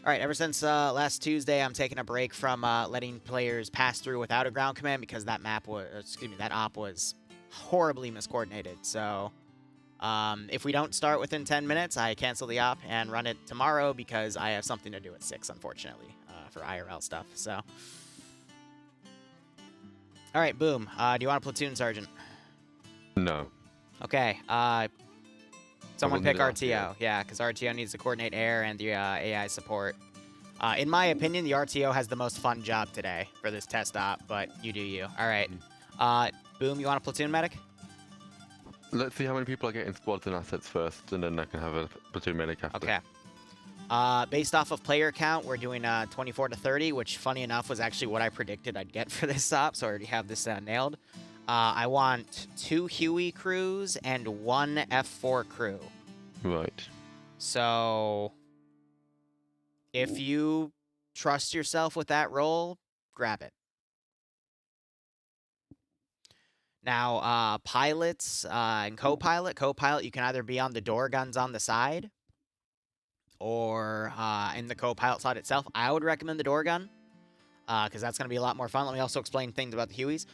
All right, ever since last Tuesday, I'm taking a break from letting players pass through without a ground command because that that op was horribly miscoordinated. So if we don't start within 10 minutes, I cancel the op and run it tomorrow because I have something to do at 6, unfortunately, for IRL stuff. So, all right, boom. Do you want a platoon sergeant? No. Okay. Someone pick need RTO. Yeah, because RTO needs to coordinate air and the AI support. In my opinion, the RTO has the most fun job today for this test op, but you do you. All right. Boom, you want a platoon medic? Let's see how many people are getting squads and assets first, and then I can have a platoon medic after. Okay. Based off of player count, we're doing 24 to 30, which, funny enough, was actually what I predicted I'd get for this op, so I already have this nailed. I want 2 Huey crews and 1 F4 crew. Right. So, if you trust yourself with that role, grab it. Now, pilots and co-pilot, you can either be on the door guns on the side or in the co-pilot slot itself. I would recommend the door gun because that's going to be a lot more fun. Let me also explain things about the Hueys.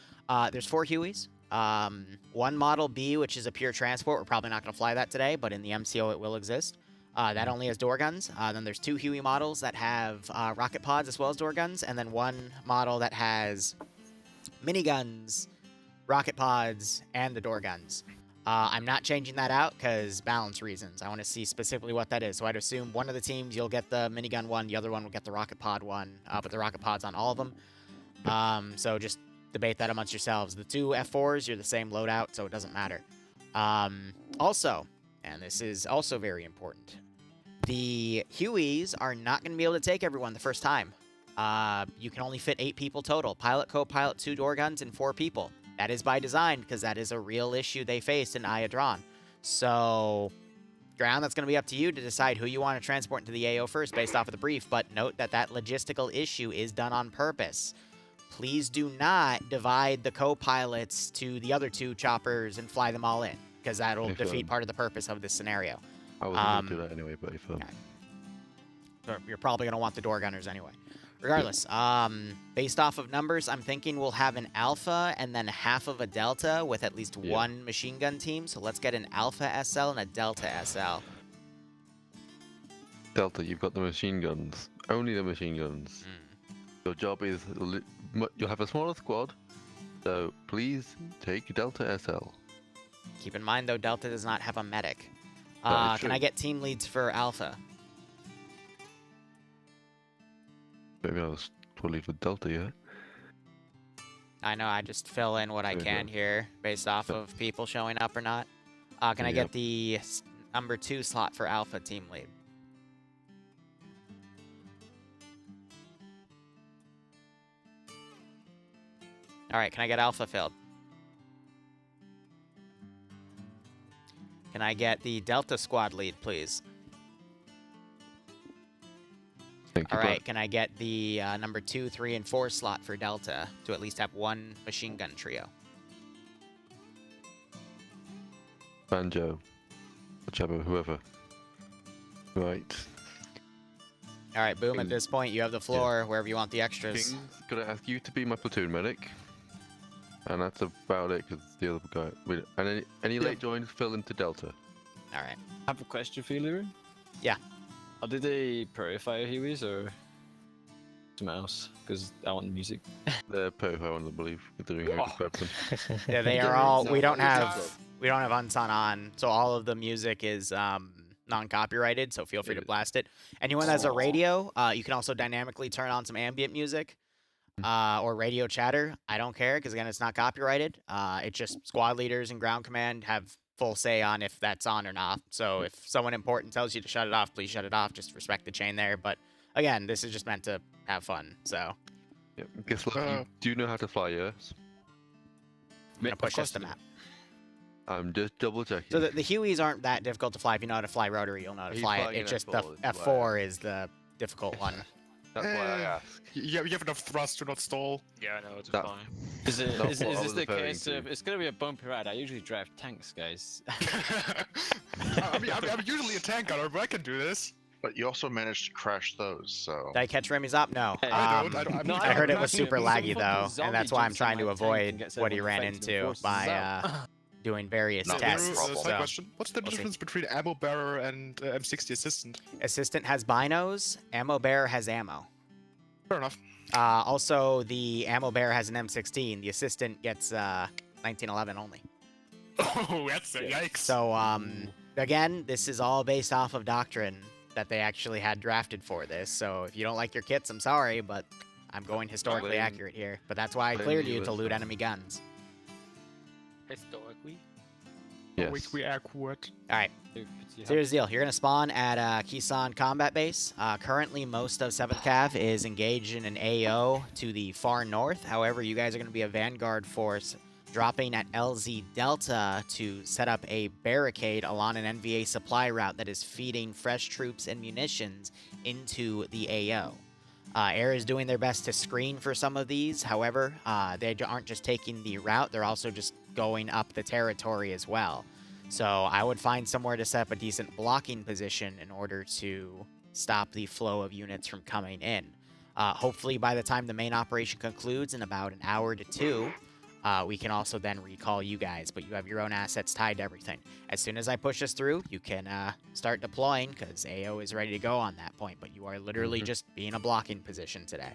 There's 4 Hueys. 1 Model B, which is a pure transport. We're probably not going to fly that today, but in the MCO it will exist. That only has door guns. Then there's 2 Huey models that have rocket pods as well as door guns, and then 1 model that has miniguns, rocket pods, and the door guns. I'm not changing that out because balance reasons. I want to see specifically what that is. So I'd assume one of the teams, you'll get the minigun one, the other one will get the rocket pod one, but the rocket pod's on all of them. So just debate that amongst yourselves. The 2 F4s, you're the same loadout, so it doesn't matter. Also, and this is also very important, the Hueys are not going to be able to take everyone the first time. You can only fit 8 people total. Pilot, co-pilot, 2 door guns, and 4 people. That is by design because that is a real issue they faced in Iadron. So, ground, that's going to be up to you to decide who you want to transport into the AO first based off of the brief. But note that that logistical issue is done on purpose. Please do not divide the co-pilots to the other 2 choppers and fly them all in because that'll defeat part of the purpose of this scenario. I was going to do that anyway, but if... Okay. So you're probably going to want the door gunners anyway. Regardless, based off of numbers, I'm thinking we'll have an alpha and then half of a delta with at least 1 machine gun team. So let's get an alpha SL and a delta SL. Delta, you've got the machine guns. Only the machine guns. Your job is... You'll have a smaller squad, so please take Delta SL. Keep in mind, though, Delta does not have a medic. Can I get team leads for alpha? Maybe I was totally for Delta, yeah? I know, I just fill in what I can here based off of people showing up or not. Can I get the number 2 slot for alpha team lead? Alright, can I get alpha filled? Can I get the Delta squad lead, please? Alright, can I get the number 2, 3, and 4 slot for Delta to at least have 1 machine gun trio? Banjo. Whichever, whoever. Right. Alright, boom, at this point you have the floor wherever you want the extras. King's gonna ask you to be my platoon medic. And that's about it, because the other guy... And any late joins fill into Delta. Alright. I have a question for you, Liru. Yeah. Did they purify Hueys or something else? Because I want music. They're purify one, I believe, considering how weapon. Yeah, they are all... We don't have Unsun on, so all of the music is non-copyrighted, so feel free to blast it. Anyone that has a radio, you can also dynamically turn on some ambient music. Or radio chatter. I don't care because again, it's not copyrighted. It's just squad leaders and ground command have full say on if that's on or not. So if someone important tells you to shut it off, please shut it off. Just respect the chain there. But again, this is just meant to have fun. So. Yep. Guess what? You do know how to fly, yes? I'm gonna push this to map. I'm just double checking. So the Hueys aren't that difficult to fly. If you know how to fly rotary, you'll know how to fly it. It's just the F4 is the difficult one. That's why I asked. Yeah, you have enough thrust to not stall. Yeah, no, it's fine. Is this the case of... It's gonna be a bumpy ride. I usually drive tanks, guys. I'm usually a tank gunner, but I can do this. But you also managed to crash those, so. Did I catch Remy's op? No. Hey, I don't. I'm No, I heard it I'm was crashing super because some laggy fucking though, zombie and that's why I'm jumps in trying my to tank avoid and gets what he everyone ran infected and into forces by us out. doing various Not tests. Liru, Side So, question. What's the we'll see. difference between ammo bearer and M60 assistant? Assistant has binos, ammo bearer has ammo. Fair enough. Also, the ammo bearer has an M16. The assistant gets 1911 only. Oh, that's a yikes. So, again, this is all based off of doctrine that they actually had drafted for this. So if you don't like your kits, I'm sorry, but I'm going historically Blame- accurate here. But that's why I blame cleared the you to US loot now. enemy guns. Historically. Yes. We accurate. All right. So here's the deal. You're going to spawn at Kisan Combat Base. Currently, most of 7th Cav is engaged in an AO to the far north. However, you guys are going to be a Vanguard force dropping at LZ Delta to set up a barricade along an NVA supply route that is feeding fresh troops and munitions into the AO. Air is doing their best to screen for some of these. However, they aren't just taking the route, they're also just going up the territory as well. So I would find somewhere to set up a decent blocking position in order to stop the flow of units from coming in. Hopefully by the time the main operation concludes in about an hour to 2, we can also then recall you guys, but you have your own assets tied to everything. As soon as I push this through, you can start deploying because AO is ready to go on that point, but you are literally just being a blocking position today.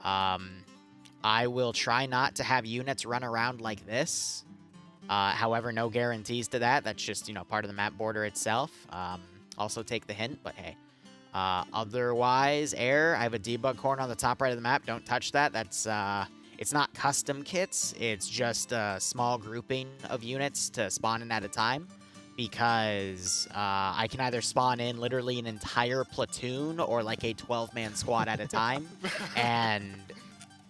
I will try not to have units run around like this. However, no guarantees to that. That's just, part of the map border itself. Also take the hint, but hey. Otherwise, Air, I have a debug corner on the top right of the map. Don't touch that. That's, it's not custom kits. It's just a small grouping of units to spawn in at a time. Because I can either spawn in literally an entire platoon or like a 12-man squad at a time. And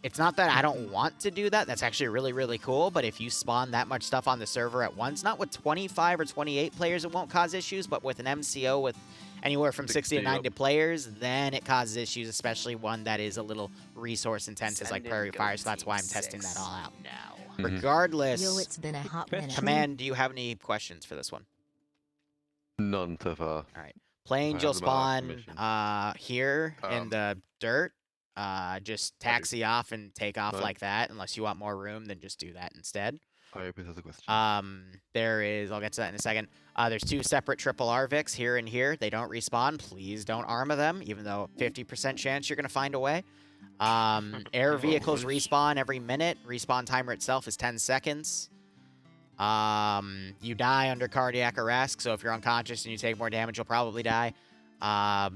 it's not that I don't want to do that. That's actually really, really cool. But if you spawn that much stuff on the server at once, not with 25 or 28 players, it won't cause issues. But with an MCO with anywhere from 60 to 90 players, then it causes issues, especially one that is a little resource intensive like Prairie Fire. So that's why I'm testing that all out now. Regardless, Yo, it's been a hot minute. Command, do you have any questions for this one? None so far. All right. Planes, I you'll have my last spawn here in the dirt. Just taxi off and take off Right. like that. Unless you want more room, then just do that instead. I hope this has a question. There is, I'll get to that in a second. There's 2 separate triple RVICs here and here. They don't respawn. Please don't armor them, even though 50% chance you're going to find a way. Air vehicles respawn every minute. Respawn timer itself is 10 seconds. You die under cardiac arrest, so if you're unconscious and you take more damage, you'll probably die.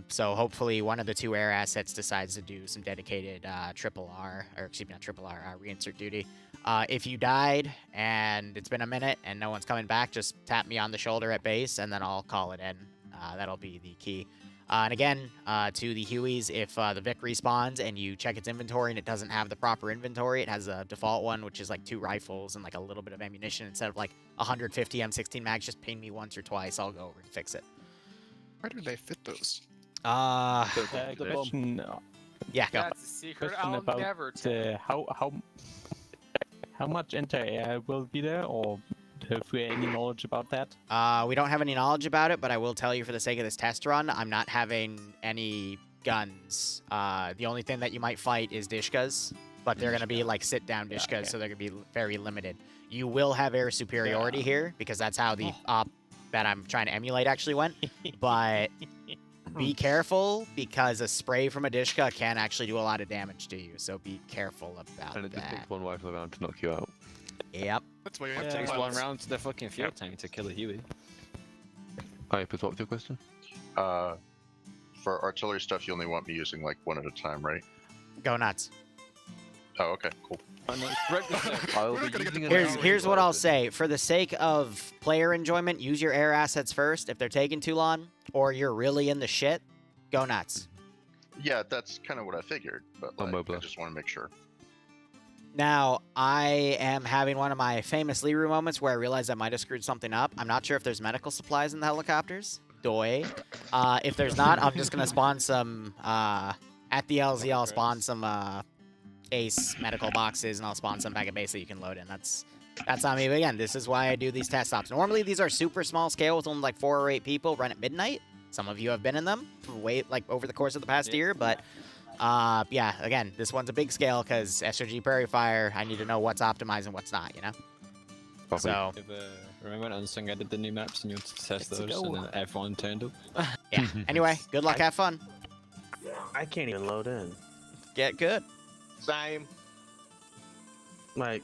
So hopefully one of the 2 air assets decides to do some dedicated triple R, or excuse me, not triple R, reinsert duty. If you died and it's been a minute and no one's coming back, just tap me on the shoulder at base and then I'll call it in. That'll be the key. And again, to the Hueys, if the Vic respawns and you check its inventory and it doesn't have the proper inventory, it has a default one, which is like 2 rifles and like a little bit of ammunition instead of like 150 M16 mags. Just ping me once or twice. I'll go over and fix it. Where do they fit those? The Question, Yeah, go. That's a secret question I'll about never tell. how much inter-air will be there, or have we any knowledge about that? We don't have any knowledge about it, but I will tell you for the sake of this test run, I'm not having any guns. The only thing that you might fight is Dishkas, but they're going to be like sit-down Dishkas, okay. so they're going to be very limited. You will have air superiority here, because that's how the op that I'm trying to emulate actually went, but be careful, because a spray from a Dishka can actually do a lot of damage to you, so be careful about And it just that. takes one rifle around to knock you out. Yep. That's why you It have takes to one round to the fucking fuel tank to kill a Huey. Hypers, what was your question? For artillery stuff, you only want me using like 1 at a time, right? Go nuts. Oh, okay, cool. I'll We're be not gonna get using the an points. arrow Here's what I'll rifle. say. For the sake of player enjoyment, use your air assets first. If they're taking too long, or you're really in the shit, go nuts. Yeah, that's kind of what I figured, but Oh, like, I Mobla. just want to make sure. Now, I am having one of my famous Liru moments where I realize I might have screwed something up. I'm not sure if there's medical supplies in the helicopters. Doy. If there's not, I'm just going to spawn some, at the LZ, I'll spawn some, Ace medical boxes, and I'll spawn some back at base that you can load in. That's on me. But again, this is why I do these test stops. Normally, these are super small scale with only like 4 or 8 people run at midnight. Some of you have been in them over the course of the past year, but yeah, again, this one's a big scale because SOG Prairie Fire, I need to know what's optimized and what's not, you know? Copy. So, Remember when Unsung added the new maps and you wanted to test Let's those go. and then everyone turned up? yeah. Anyway, good luck, have fun. I can't even load in. Get good. Same. Like,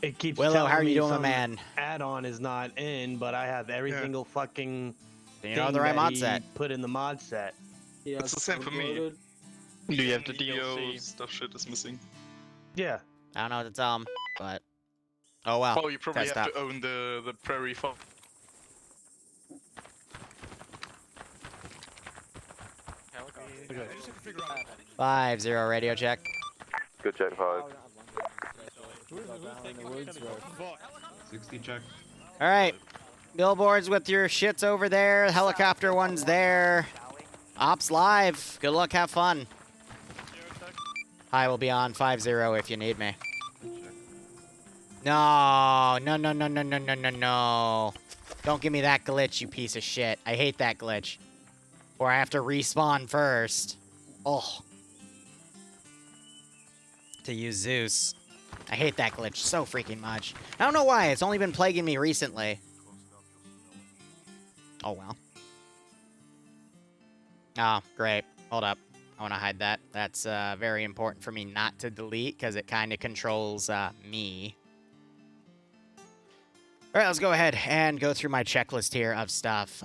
it keeps Willow, telling how are you me doing, my some man? add-on is not in, but I have every Yeah. single fucking You know thing the right that mod he set. put in the mod set. Yeah, It's the same for me. Do you have the DO DLC? stuff shit is missing. Yeah. I don't know what to tell him, but oh well. Oh, you probably test have out. to own the Prairie Farm. Okay. 5-0 radio check. Good check, 5. 60 check. All right, billboards with your shits over there. Helicopter one's there. Ops live. Good luck, have fun. I will be on 5-0 if you need me. No, no, no, no, no, no, no, no, no. Don't give me that glitch, you piece of shit. I hate that glitch. Or I have to respawn first. Oh. To use Zeus. I hate that glitch so freaking much. I don't know why. It's only been plaguing me recently. Oh, well. Oh, great. Hold up. I want to hide that. That's very important for me not to delete because it kind of controls me. All right, let's go ahead and go through my checklist here of stuff.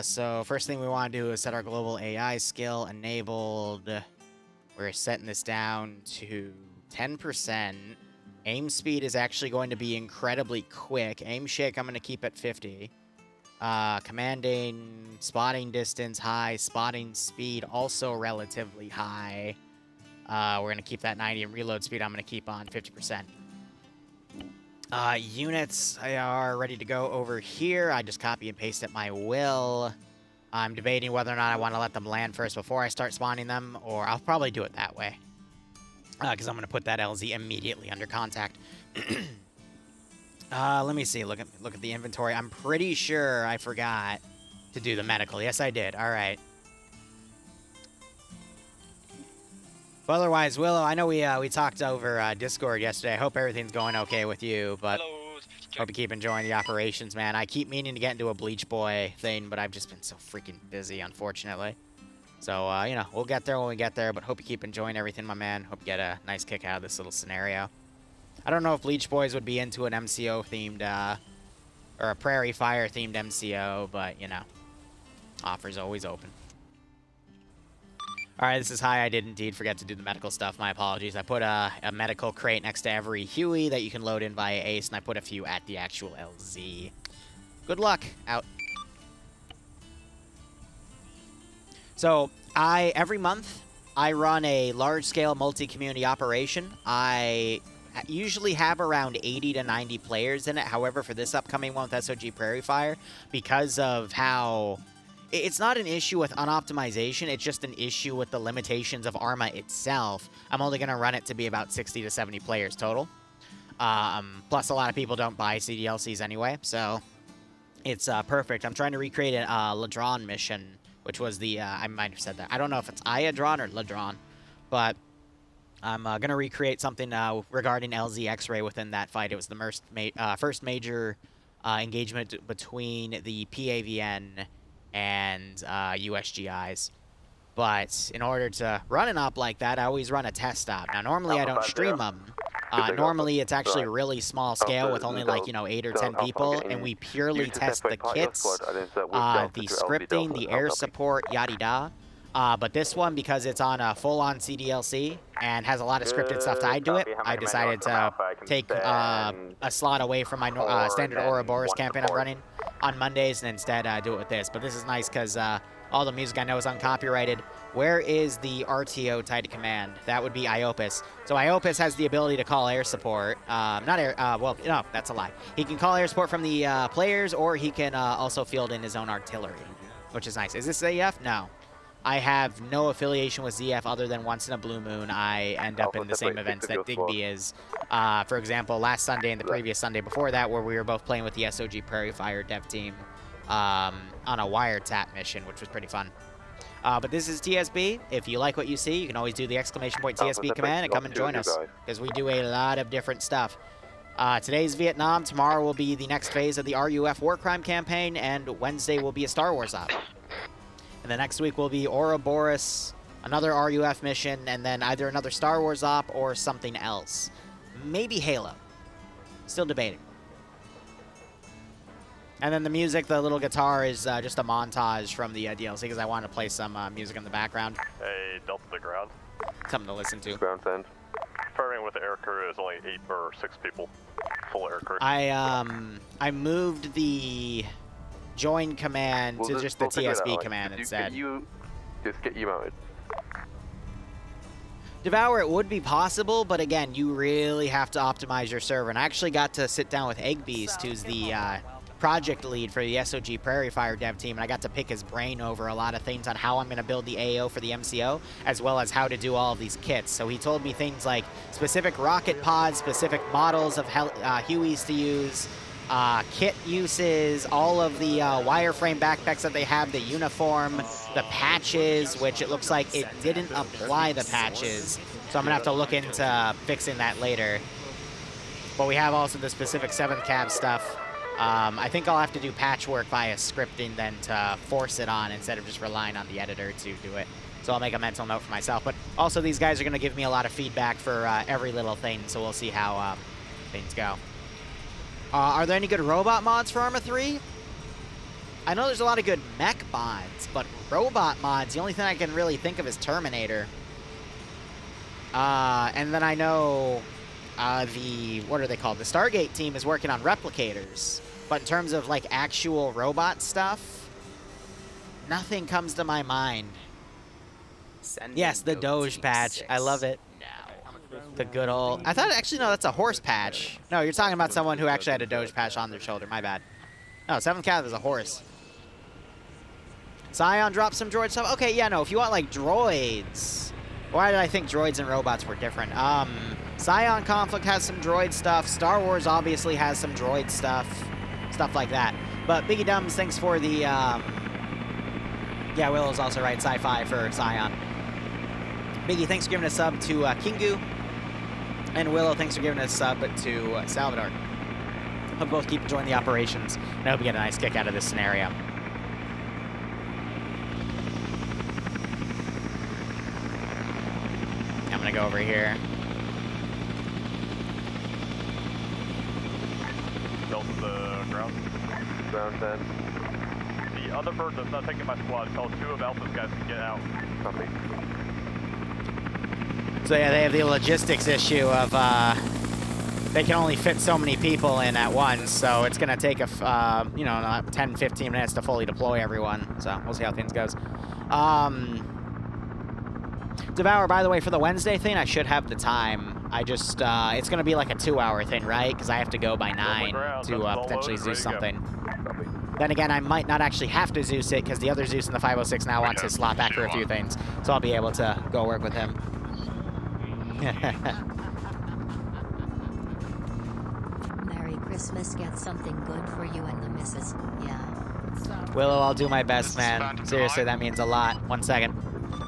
So first thing we want to do is set our global AI skill enabled. We're setting this down to 10%. Aim speed is actually going to be incredibly quick. Aim shake, I'm going to keep at 50. Commanding, spotting distance high, spotting speed also relatively high. We're going to keep that 90, and reload speed I'm going to keep on 50%. Units are ready to go over here. I just copy and paste at my will. I'm debating whether or not I want to let them land first before I start spawning them, or I'll probably do it that way. Because I'm going to put that LZ immediately under contact. Let me see. Look at the inventory. I'm pretty sure I forgot to do the medical. Yes, I did. All right. But otherwise, Willow, I know we talked over Discord yesterday. I hope everything's going okay with you, but hope you keep enjoying the operations, man. I keep meaning to get into a Bleach Boy thing, but I've just been so freaking busy, unfortunately. So, you know, we'll get there when we get there, but hope you keep enjoying everything, my man. Hope you get a nice kick out of this little scenario. I don't know if Bleach Boys would be into an MCO-themed, or a Prairie Fire-themed MCO, but, you know, offer's always open. All right, this is high. I did indeed forget to do the medical stuff. My apologies. I put a medical crate next to every Huey that you can load in via Ace, and I put a few at the actual LZ. Good luck. Out. So, every month, I run a large-scale multi-community operation. I usually have around 80 to 90 players in it. However, for this upcoming one with SOG Prairie Fire, because of how... It's not an issue with unoptimization, it's just an issue with the limitations of Arma itself. I'm only going to run it to be about 60 to 70 players total. Plus, a lot of people don't buy CDLCs anyway, so it's perfect. I'm trying to recreate a Ladron mission, which was the... I might have said that. I don't know if it's Iadron or Ladron, but I'm going to recreate something regarding LZ X-Ray within that fight. It was the first major engagement between the PAVN and USGIs. But in order to run an op like that, I always run a test op. Now, normally I don't stream them. Normally it's actually a really small scale with only like, 8 or 10 people, and we purely test the kits, the scripting, the air support, yada-da. But this one, because it's on a full-on CDLC and has a lot of scripted stuff tied to it, I decided to take a slot away from my standard Ouroboros campaign I'm running on Mondays and instead do it with this. But this is nice because all the music I know is uncopyrighted. Where is the RTO tied to command? That would be Iopus. So Iopus has the ability to call air support. Not air, well, no, that's a lie. He can call air support from the players, or he can also field in his own artillery, which is nice. Is this AF? No. I have no affiliation with ZF other than once in a blue moon I end up in the same events that Digby is. For example, last Sunday and the previous Sunday before that, where we were both playing with the SOG Prairie Fire dev team. on a wiretap mission, which was pretty fun. But this is TSB. If you like what you see, you can always do the exclamation point TSB command and come and join us, because we do a lot of different stuff. Today's Vietnam, tomorrow will be the next phase of the RUF War Crime campaign, and Wednesday will be a Star Wars op. And the next week will be Ouroboros, another RUF mission, and then either another Star Wars op or something else. Maybe Halo. Still debating. And then the music, the little guitar, is just a montage from the DLC, because I want to play some music in the background. Hey, Delta to ground. Something to listen to. Ground send. Firing with the air crew is only 8 or 6 people. Full air crew. I moved the join command to just the TSB command instead. Just get you mounted. Devour, it would be possible, but again, you really have to optimize your server. And I actually got to sit down with Eggbeast, who's the project lead for the SOG Prairie Fire dev team, and I got to pick his brain over a lot of things on how I'm going to build the AO for the MCO, as well as how to do all of these kits. So he told me things like specific rocket pods, specific models of Hueys to use, kit uses, all of the wireframe backpacks that they have, the uniform, the patches, which it looks like it didn't apply the patches. So I'm going to have to look into fixing that later. But we have also the specific 7th Cav stuff. I think I'll have to do patchwork via scripting then to force it on instead of just relying on the editor to do it. So I'll make a mental note for myself. But also these guys are going to give me a lot of feedback for every little thing, so we'll see how things go. Are there any good robot mods for Arma 3? I know there's a lot of good mech mods, but robot mods, the only thing I can really think of is Terminator. And then I know what are they called? The Stargate team is working on replicators. But in terms of, like, actual robot stuff, nothing comes to my mind. Yes, the Doge patch. I love it. The good old... I thought, actually, no, that's a horse patch. No, you're talking about someone who actually had a Doge patch on their shoulder. My bad. No, 7th Cav is a horse. Scion dropped some droid stuff. Okay, yeah, no, if you want, like, droids... Why did I think droids and robots were different? Scion Conflict has some droid stuff. Star Wars obviously has some droid stuff. Stuff like that. But Biggie Dumbs, thanks for the... Yeah, Willow's also right. Sci-fi for Scion. Biggie, thanks for giving a sub to Kingu. And Willow, thanks for giving a sub to Salvador. Hope both keep enjoying the operations. And I hope you get a nice kick out of this scenario. I'm going to go over here. Delta to ground. Ground send. The other bird that's not taking my squad, tell 2 of Alpha's guys to get out. Copy. So yeah, they have the logistics issue of they can only fit so many people in at once, so it's gonna take a you know, 10, 15 minutes to fully deploy everyone. So we'll see how things goes. Devour, by the way, for the Wednesday thing, I should have the time. I just it's gonna be like a 2-hour thing, right? Because I have to go by 9 to potentially Zeus something. Then again, I might not actually have to Zeus it because the other Zeus in the 506 now wants his slot back for a few things, so I'll be able to go work with him. Merry Christmas, get something good for you and the missus. Yeah. Willow, I'll do my best, man. Seriously, that means a lot. 1 second.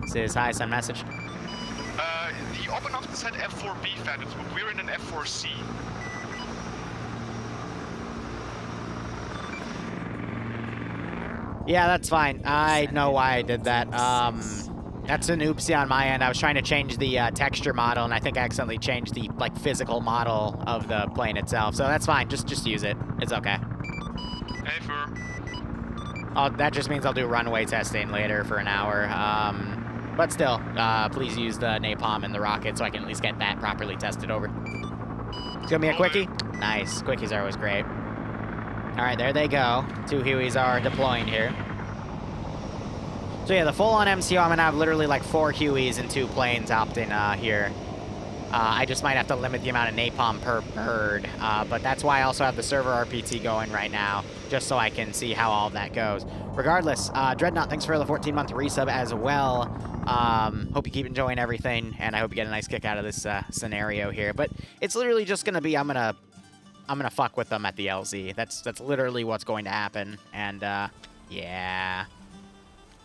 Says hi, send message. The open office said F4B phantoms, but we're in an F4C. Yeah, that's fine. I know why I did that. That's an oopsie on my end. I was trying to change the texture model, and I think I accidentally changed the physical model of the plane itself. So that's fine. Just use it. It's okay. Hey, Fur. That just means I'll do runway testing later for an hour. But still, please use the napalm and the rocket so I can at least get that properly tested over. It's gonna be a quickie. Nice. Quickies are always great. All right, there they go. 2 Hueys are deploying here. So yeah, the full-on MCO, I'm gonna have literally like 4 Hueys and 2 planes opting here. I just might have to limit the amount of napalm per bird, but that's why I also have the server RPT going right now, just so I can see how all of that goes. Regardless, Dreadnought, thanks for the 14-month resub as well. Hope you keep enjoying everything, and I hope you get a nice kick out of this scenario here. But it's literally just gonna be, I'm gonna gonna fuck with them at the LZ. That's literally what's going to happen. And yeah,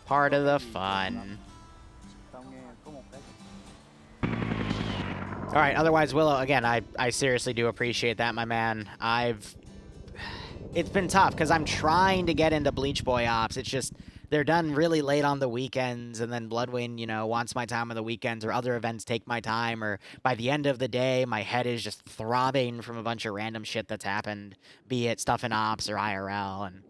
part of the fun. All right. Otherwise, Willow, again, I seriously do appreciate that, my man. It's been tough because I'm trying to get into Bleach Boy Ops. It's just they're done really late on the weekends, and then Bloodwind, you know, wants my time on the weekends, or other events take my time, or by the end of the day, my head is just throbbing from a bunch of random shit that's happened, be it stuff in Ops or IRL, and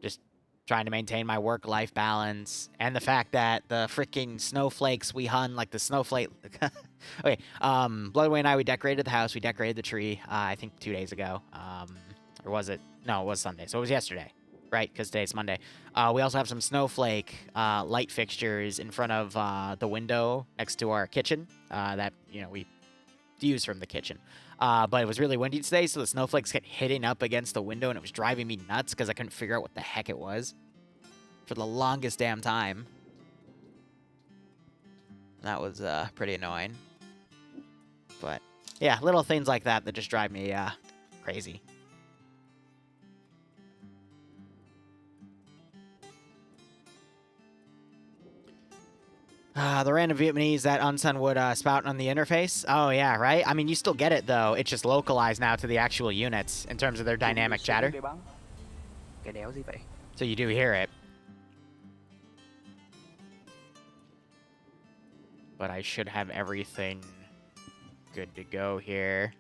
just trying to maintain my work-life balance, and the fact that the freaking snowflakes we hung, like the snowflake... Okay, Bloodway and I, we decorated the house, we decorated the tree, I think 2 days ago, or was it? No, it was Sunday, so it was yesterday, right, because today's Monday. We also have some snowflake light fixtures in front of the window next to our kitchen that, you know, we use from the kitchen. But it was really windy today, so the snowflakes kept hitting up against the window, and it was driving me nuts because I couldn't figure out what the heck it was for the longest damn time. That was pretty annoying. But, yeah, little things like that that just drive me crazy. The random Vietnamese that Unsun would spout on the interface. Oh, yeah, right? I mean, you still get it, though. It's just localized now to the actual units in terms of their dynamic chatter. So you do hear it. But I should have everything good to go here.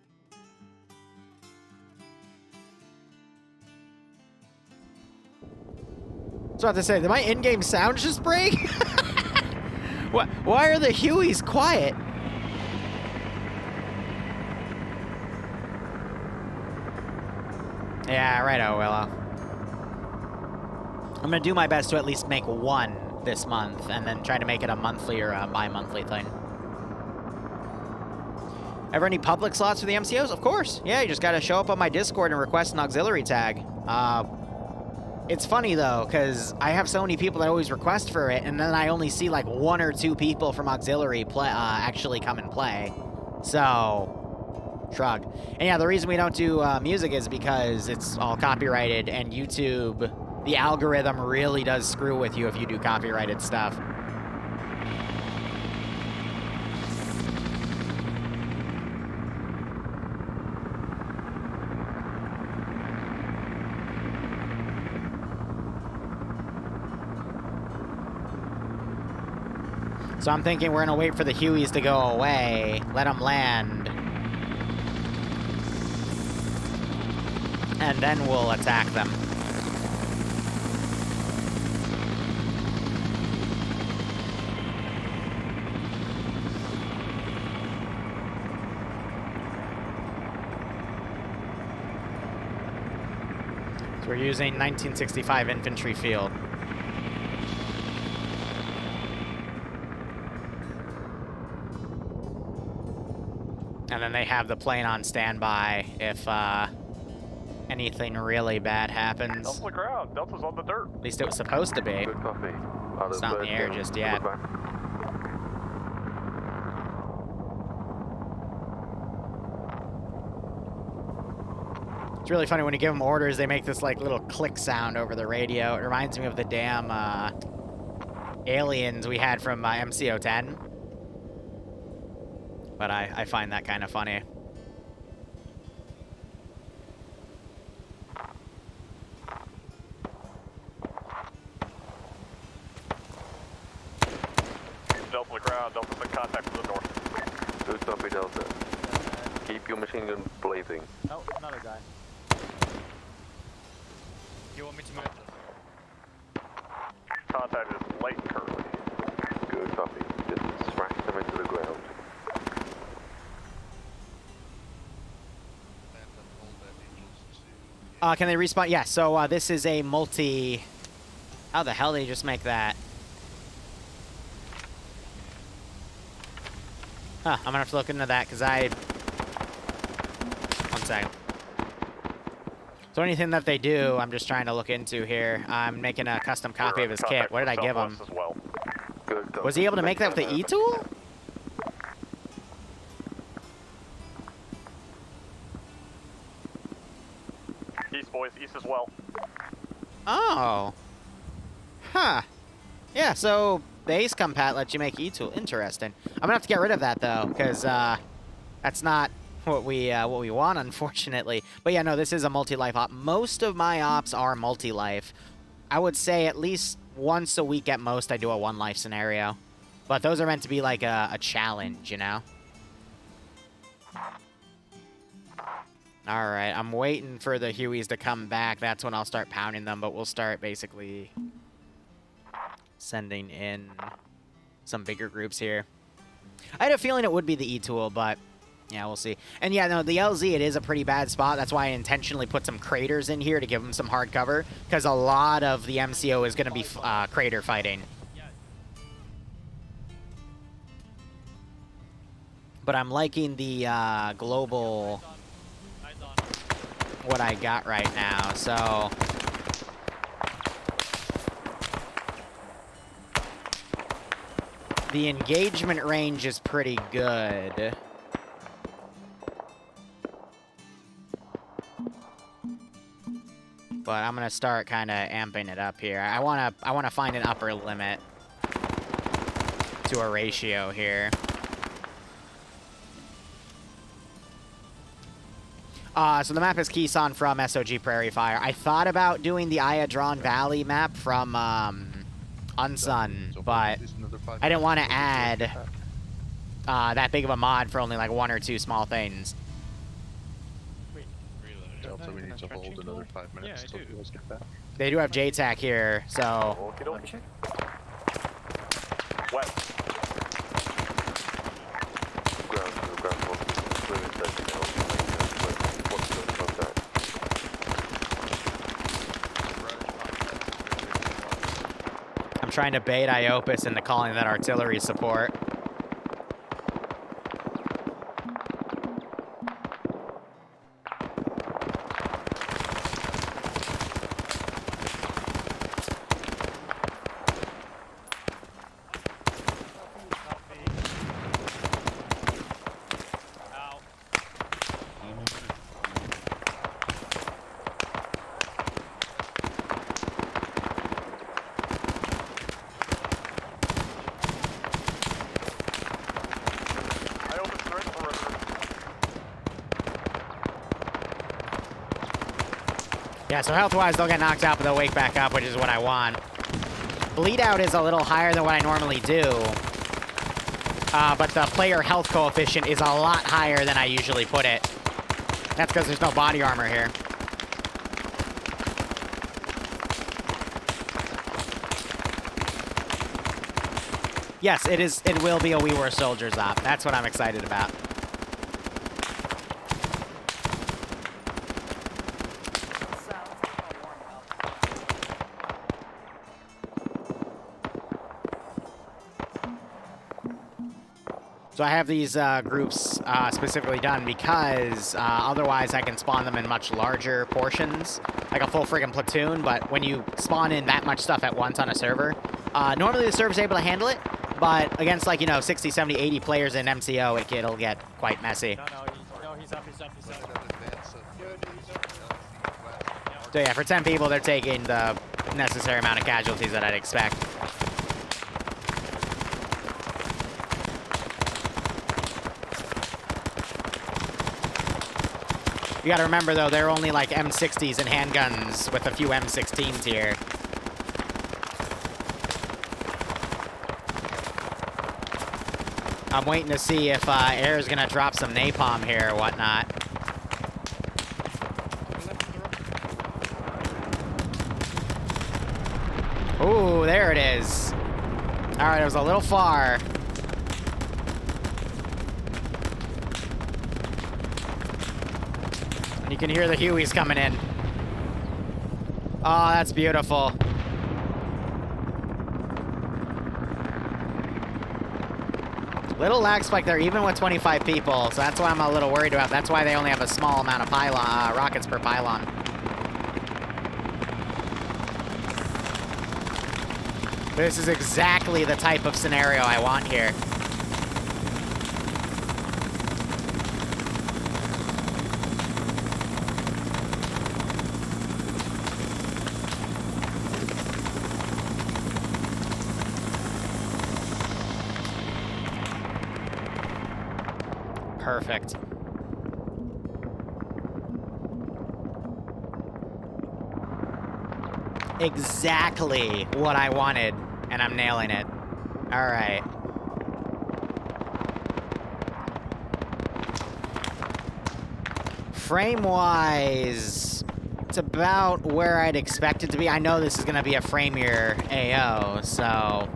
So I have to say, did my in-game sounds just break? What? Why are the Hueys quiet? Yeah, righto, Willow. I'm gonna do my best to at least make one this month, and then try to make it a monthly or a bi-monthly thing. Ever any public slots for the MCOs? Of course. Yeah, you just gotta show up on my Discord and request an auxiliary tag. It's funny, though, because I have so many people that always request for it, and then I only see, like, 1 or 2 people from auxiliary actually come and play. So, shrug. And yeah, the reason we don't do music is because it's all copyrighted, and YouTube, the algorithm really does screw with you if you do copyrighted stuff. So I'm thinking we're gonna wait for the Hueys to go away, let them land, and then we'll attack them. So we're using 1965 infantry field. And then they have the plane on standby if anything really bad happens. Delta's on the ground. Delta's on the dirt. At least it was supposed to be. Good copy. It's not in the air just yet. It's really funny when you give them orders, they make this like little click sound over the radio. It reminds me of the damn aliens we had from MCO10. But I find that kind of funny. Delta on the ground. Delta's in contact with the north. Good copy, Delta. Keep your machine gun blazing. Oh, another guy. You want me to move? Contact is late currently. Good copy. Just smash them into the ground. Can they respawn? Yeah, so this is a multi... How the hell did they just make that? Huh, I'm gonna have to look into that, because I... One second. So anything that they do, I'm just trying to look into here. I'm making a custom copy of his kit. What did I give him? Well. Was he able to make that with the E-tool? piece as well. Oh. Huh. Yeah, so base compat lets you make E-tool. Interesting. I'm gonna have to get rid of that though, because that's not what we want, unfortunately. But yeah, no, this is a multi-life op. Most of my ops are multi-life. I would say at least once a week at most I do a one-life scenario. But those are meant to be like a challenge, you know? Alright, I'm waiting for the Hueys to come back. That's when I'll start pounding them, but we'll start basically sending in some bigger groups here. I had a feeling it would be the E-tool, but yeah, we'll see. And yeah, no, the LZ, it is a pretty bad spot. That's why I intentionally put some craters in here to give them some hard cover, because a lot of the MCO is going to be crater fighting. But I'm liking the global, what I got right now, so... The engagement range is pretty good. But I'm gonna start kind of amping it up here. I wanna find an upper limit to a ratio here. So the map is Keeson from SOG Prairie Fire. I thought about doing the Iadron Valley map from Unsun, but I didn't want to add that big of a mod for only like 1 or 2 small things. Delta, we need to hold another 5 minutes until you guys get back. They do have JTAC here, so... West. I'm trying to bait Iopus into calling that artillery support. Yeah, so health-wise, they'll get knocked out, but they'll wake back up, which is what I want. Bleed out is a little higher than what I normally do. But the player health coefficient is a lot higher than I usually put it. That's because there's no body armor here. Yes, it is. It will be a We Were Soldiers op. That's what I'm excited about. So I have these groups specifically done because otherwise I can spawn them in much larger portions, like a full friggin' platoon, but when you spawn in that much stuff at once on a server, normally the server's able to handle it, but against like, you know, 60, 70, 80 players in MCO, it'll get quite messy. He's up. So yeah, for 10 people, they're taking the necessary amount of casualties that I'd expect. You gotta remember, though, they're only like M60s and handguns with a few M16s here. I'm waiting to see if Air's gonna drop some napalm here or whatnot. Ooh, there it is. All right, it was a little far. You can hear the Hueys coming in. Oh, that's beautiful. Little lag spike there, even with 25 people, so that's why I'm a little worried about. That's why they only have a small amount of pylon, rockets per pylon. This is exactly the type of scenario I want here. Perfect. Exactly what I wanted, and I'm nailing it. All right. Frame-wise, it's about where I'd expect it to be. I know this is going to be a framier AO, so...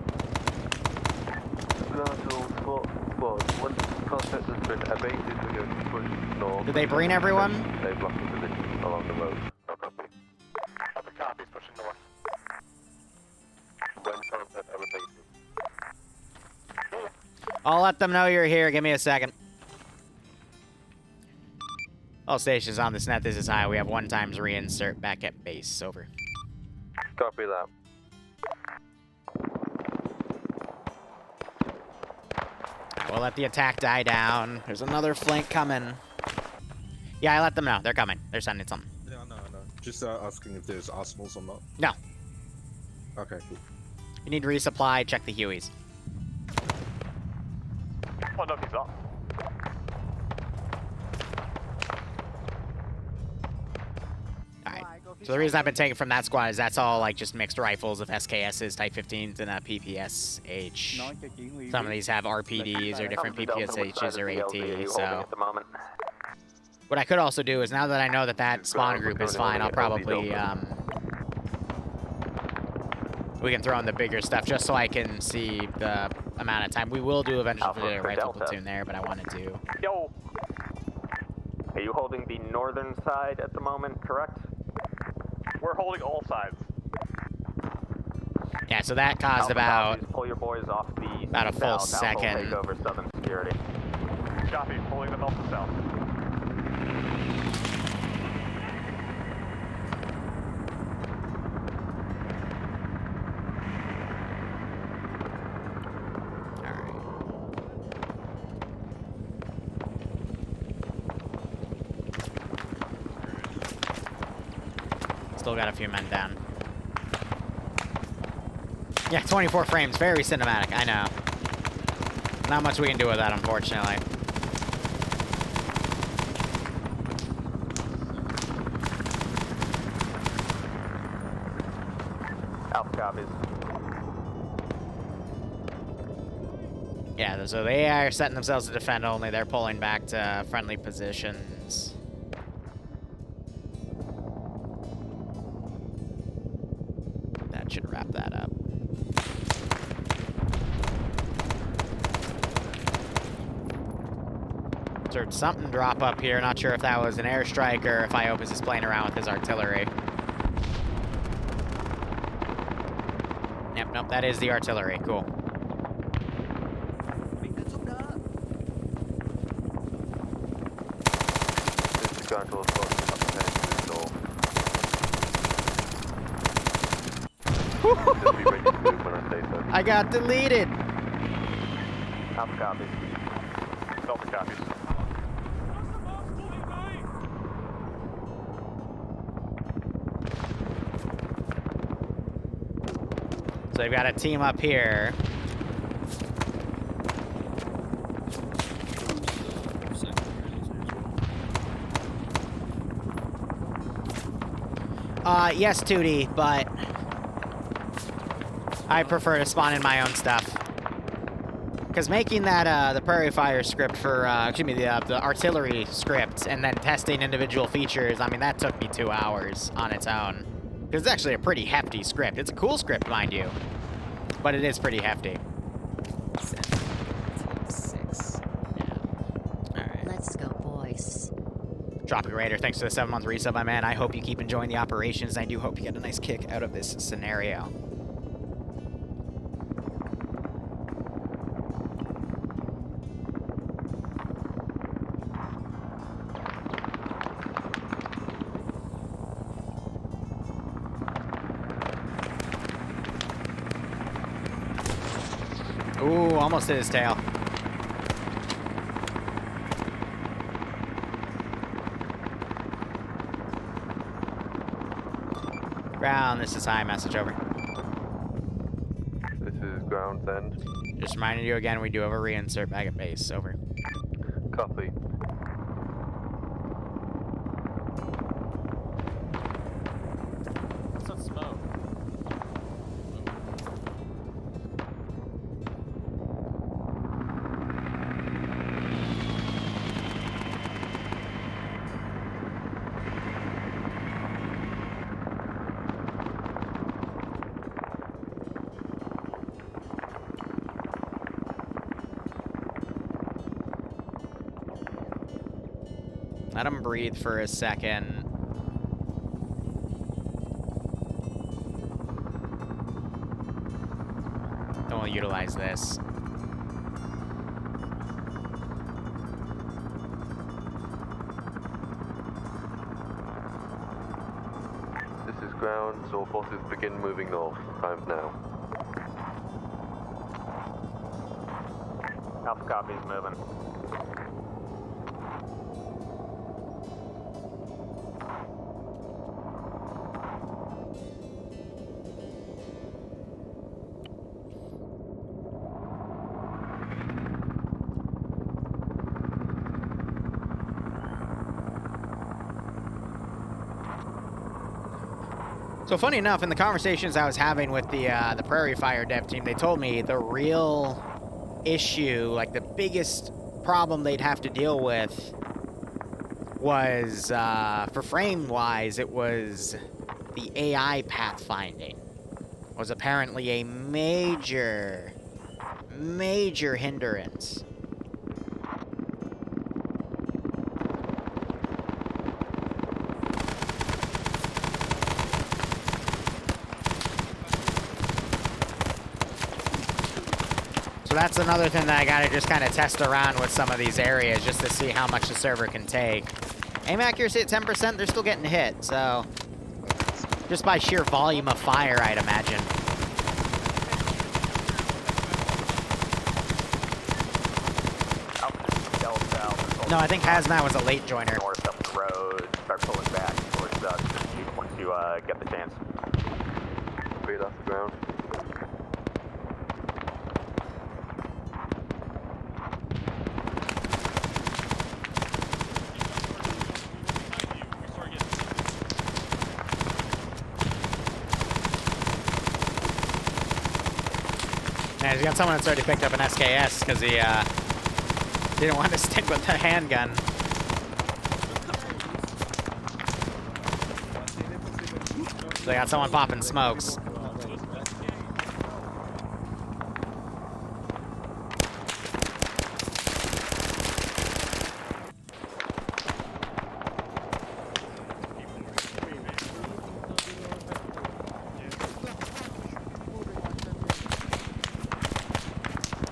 Did they breen everyone? They block the position along the road. No copy. Other copies pushing north. When sunset, everything. I'll let them know you're here. Give me a second. All stations on this net, this is high. We have 1 times reinsert back at base. Over. Copy that. We'll let the attack die down. There's another flank coming. Yeah, I let them know. They're coming. They're sending something. Yeah, no. Just asking if there's arsenals or not. No. Okay, cool. You need resupply. Check the Hueys. Oh, no, he's off. Alright. So the reason I've been taking from that squad is that's all like just mixed rifles of SKSs, Type 15s, and a PPSH. Some of these have RPDs or different PPSHs or ATs, so... What I could also do is, now that I know that that spawn group is fine, I'll probably, we can throw in the bigger stuff just so I can see the amount of time. We will do eventually for the rifle platoon there, but I wanted to. Yo! Are you holding the northern side at the moment, correct? We're holding all sides. Yeah, so that caused about... Pull your boys off the about a full second. Take over southern security. Copy, pulling them off the south. Still got a few men down. Yeah, 24 frames, very cinematic, I know. Not much we can do with that, unfortunately. Alpha copies. Yeah, so they are setting themselves to defend only. They're pulling back to friendly positions. That should wrap that up. Heard something drop up here. Not sure if that was an airstrike or if Iopus is playing around with his artillery. Yep, nope, that is the artillery. Cool. I got deleted. Alpha copies. Delta copies. So they've got a team up here. Yes, Tootie, but I prefer to spawn in my own stuff. Because making that, the Prairie Fire script for, excuse me, the artillery script, and then testing individual features, I mean, that took me 2 hours on its own. Because it's actually a pretty hefty script. It's a cool script, mind you. But it is pretty hefty. 6. Yeah. Alright. Let's go, boys. Tropic Raider, thanks for the 7-month resub, my man. I hope you keep enjoying the operations. I do hope you get a nice kick out of this scenario. Ooh, almost hit his tail. Ground, this is high, message over. This is ground send. Just reminding you again, we do have a reinsert back at base, over. Copy. What's that smoke? Let him breathe for a second. Then we'll utilize this. This is ground, so all forces begin moving north. Time now. Alpha copies moving. So funny enough, in the conversations I was having with the Prairie Fire dev team, they told me the real issue, like the biggest problem they'd have to deal with was, for frame-wise, it was the AI pathfinding. Was apparently a major hindrance. So that's another thing that I gotta just kind of test around with some of these areas just to see how much the server can take. Aim accuracy at 10%, they're still getting hit, so just by sheer volume of fire, I'd imagine. No, I think Hazmat was a late joiner. North up the road, start pulling back towards once you get the chance. Breathe off the ground. Yeah, he's got someone that's already picked up an SKS because he didn't want to stick with the handgun. So they got someone popping smokes.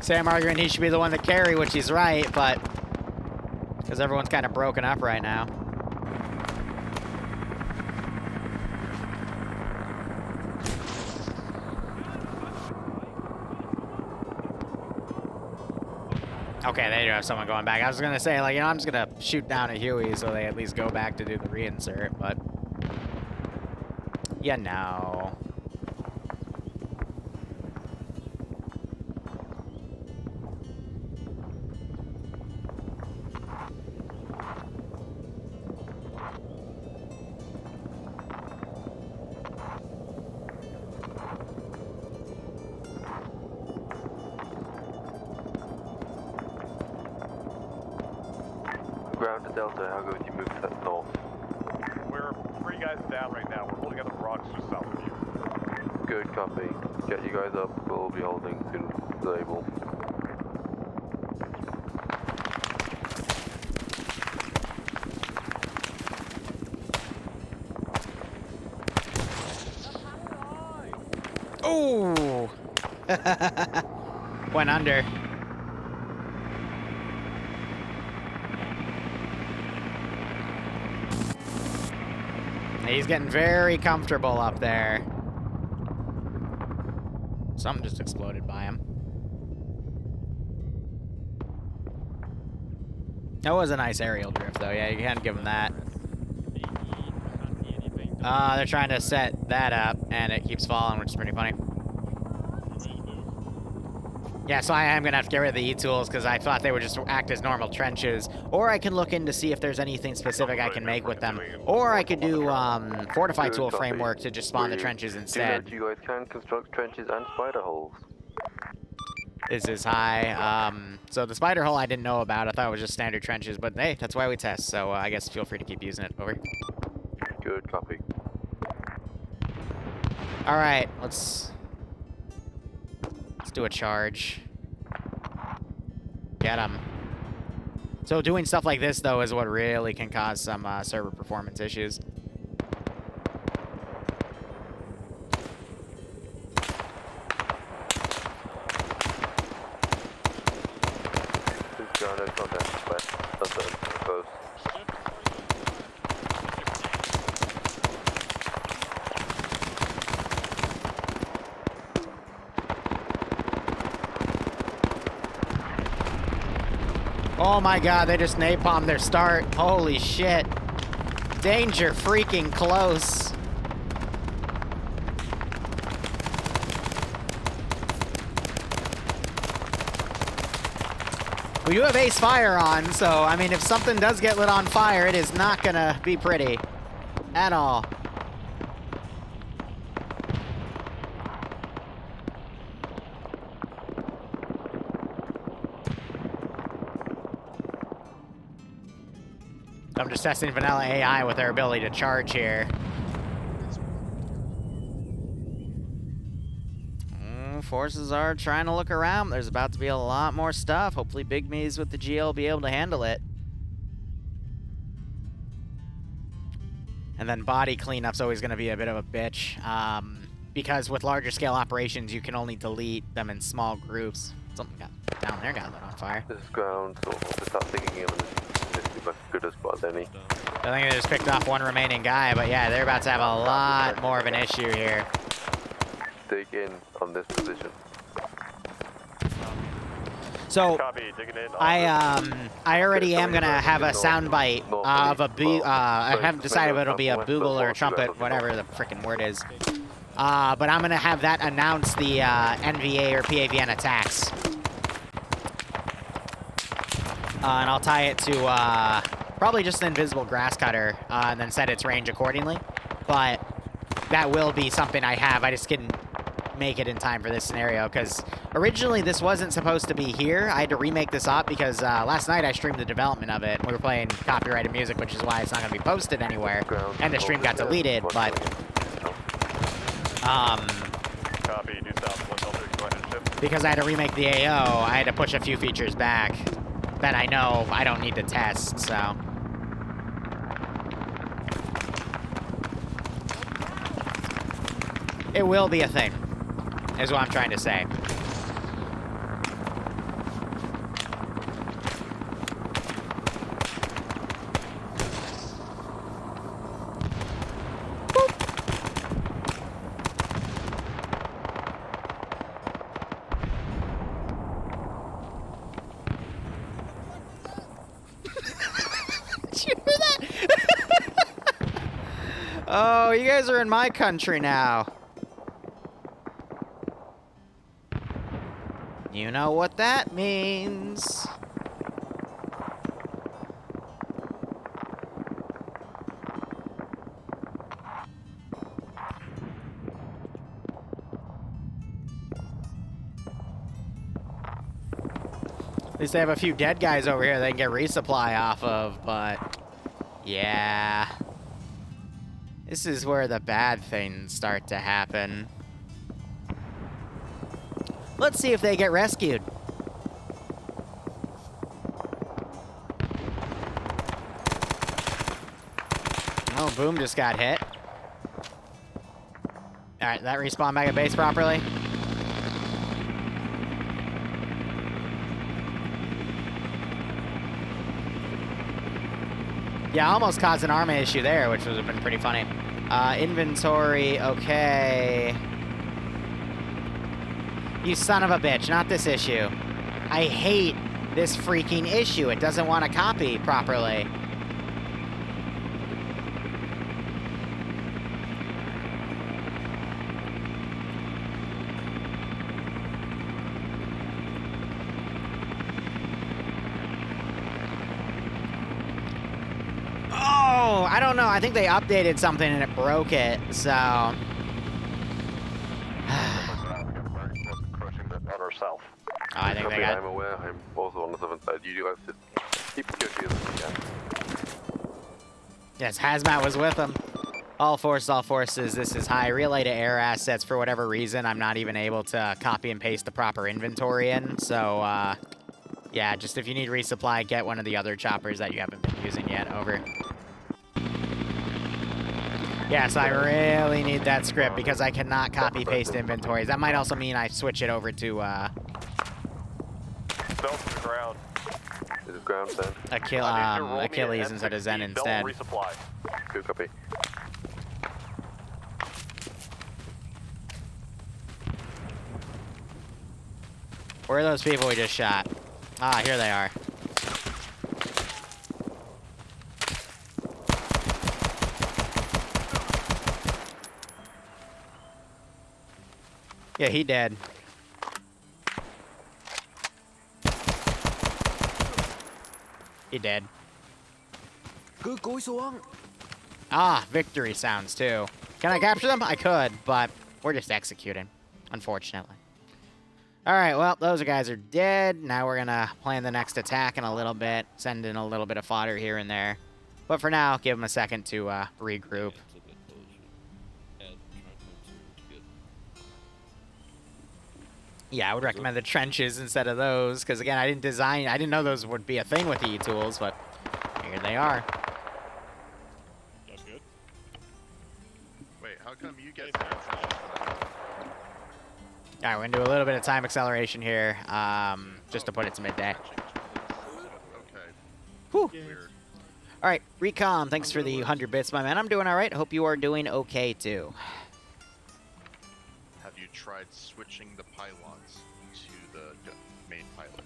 Sam arguing he should be the one to carry, which he's right, but because everyone's kind of broken up right now. Okay, they do have someone going back. I was gonna say, like, you know, I'm just gonna shoot down at Huey so they at least go back to do the reinsert, but yeah, no. Ground to Delta, how good you move to that north? We're 3 guys down right now. We're holding up the rocks just south of you. Good copy. Get you guys up, we'll be holding soon as able. Oh! Went under. He's getting very comfortable up there. Something just exploded by him. That was a nice aerial drift, though. Yeah, you can't give him that. They're trying to set that up, and it keeps falling, which is pretty funny. Yeah, so I am going to have to get rid of the E-tools because I thought they would just act as normal trenches. Or I can look in to see if there's anything specific I can make with them. Or I could do Fortify Tool Framework to just spawn the trenches instead. You guys can construct trenches and spider holes. This is high. So the spider hole I didn't know about. I thought it was just standard trenches. But hey, that's why we test. So I guess feel free to keep using it. Over. Good copy. All right, let's do a charge. Get him. So doing stuff like this, though, is what really can cause some server performance issues. Oh my god, they just napalmed their start. Holy shit. Danger freaking close. We do have ace fire on, so I mean if something does get lit on fire, it is not gonna be pretty. At all. I'm just testing vanilla AI with their ability to charge here. Forces are trying to look around. There's about to be a lot more stuff. Hopefully Big Me's with the GL will be able to handle it. And then body cleanup's always going to be a bit of a bitch. Because with larger scale operations, you can only delete them in small groups. Something got down there got lit on fire. This is ground, so we'll start digging in. Good as spot any. I think they just picked off one remaining guy, but yeah, they're about to have a lot more of an issue here. Dig in on this position. So I already am gonna have a soundbite of a I haven't decided whether it'll be a bugle or a trumpet, whatever the freaking word is. But I'm gonna have that announce the NVA or PAVN attacks. And I'll tie it to probably just an invisible grass cutter and then set its range accordingly. But that will be something I have. I just couldn't make it in time for this scenario because originally this wasn't supposed to be here. I had to remake this up because last night I streamed the development of it. We were playing copyrighted music, which is why it's not going to be posted anywhere. And the stream got deleted, but because I had to remake the AO, I had to push a few features back that I know I don't need to test, so. It will be a thing, is what I'm trying to say. Oh, you guys are in my country now. You know what that means. At least they have a few dead guys over here they can get resupply off of, but yeah. This is where the bad things start to happen. Let's see if they get rescued. Oh, Boom just got hit. Alright, that respawned back at base properly. Yeah, almost caused an armor issue there, which would have been pretty funny. Inventory, okay. You son of a bitch, not this issue. I hate this freaking issue. It doesn't want to copy properly. I don't know. I think they updated something and it broke it, so... Crushing the other south. Oh, I think they got... I'm aware. I'm also on the 7th side. You guys just keep security as you can. Yes, Hazmat was with them. All forces, this is high. Relay to air assets. For whatever reason, I'm not even able to copy and paste the proper inventory in. So, yeah, just if you need resupply, get one of the other choppers that you haven't been using yet. Over. Yes, I really need that script because I cannot copy paste inventories. That might also mean I switch it over to, Fell to the ground. This is ground Zen. Achilles instead of Zen instead. Resupply. Good copy. Where are those people we just shot? Ah, here they are. Yeah, he dead. He dead. Ah, victory sounds too. Can I capture them? I could, but we're just executing, unfortunately. All right, well, those guys are dead. Now we're gonna plan the next attack in a little bit, send in a little bit of fodder here and there. But for now, give them a second to regroup. Yeah, I would recommend the trenches instead of those, because again, I didn't know those would be a thing with the E-tools, but here they are. That's good. Wait, how come you get... All right, we're gonna do a little bit of time acceleration here, just to put it to midday. Okay. Whew. Weird. All right, Recom, thanks for the 100 bits, my man. I'm doing all right. Hope you are doing okay, too. Have you tried switching the pylons to the main pilot?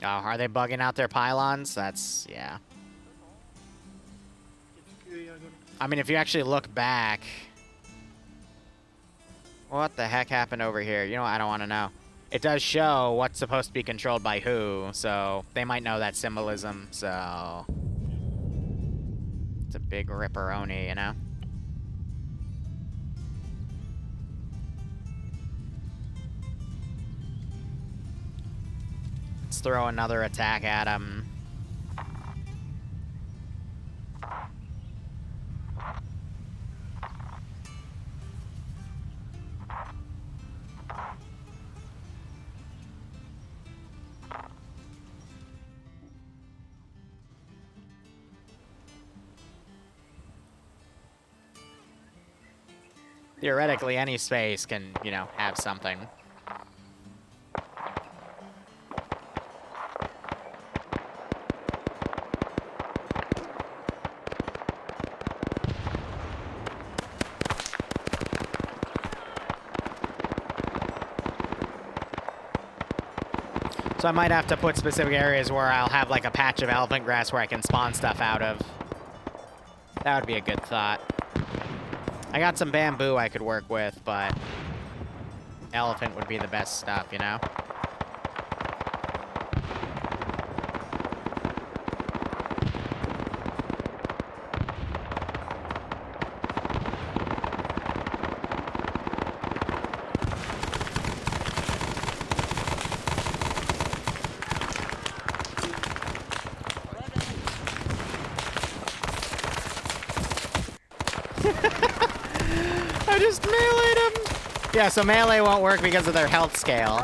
Oh, are they bugging out their pylons? That's, yeah. I mean, if you actually look back... What the heck happened over here? You know what? I don't want to know. It does show what's supposed to be controlled by who, so they might know that symbolism, so... It's a big ripperoni, you know? Let's throw another attack at him. Theoretically, any space can, you know, have something. So I might have to put specific areas where I'll have like a patch of elephant grass where I can spawn stuff out of. That would be a good thought. I got some bamboo I could work with, but elephant would be the best stuff, you know? I just meleeed him! Yeah, so melee won't work because of their health scale.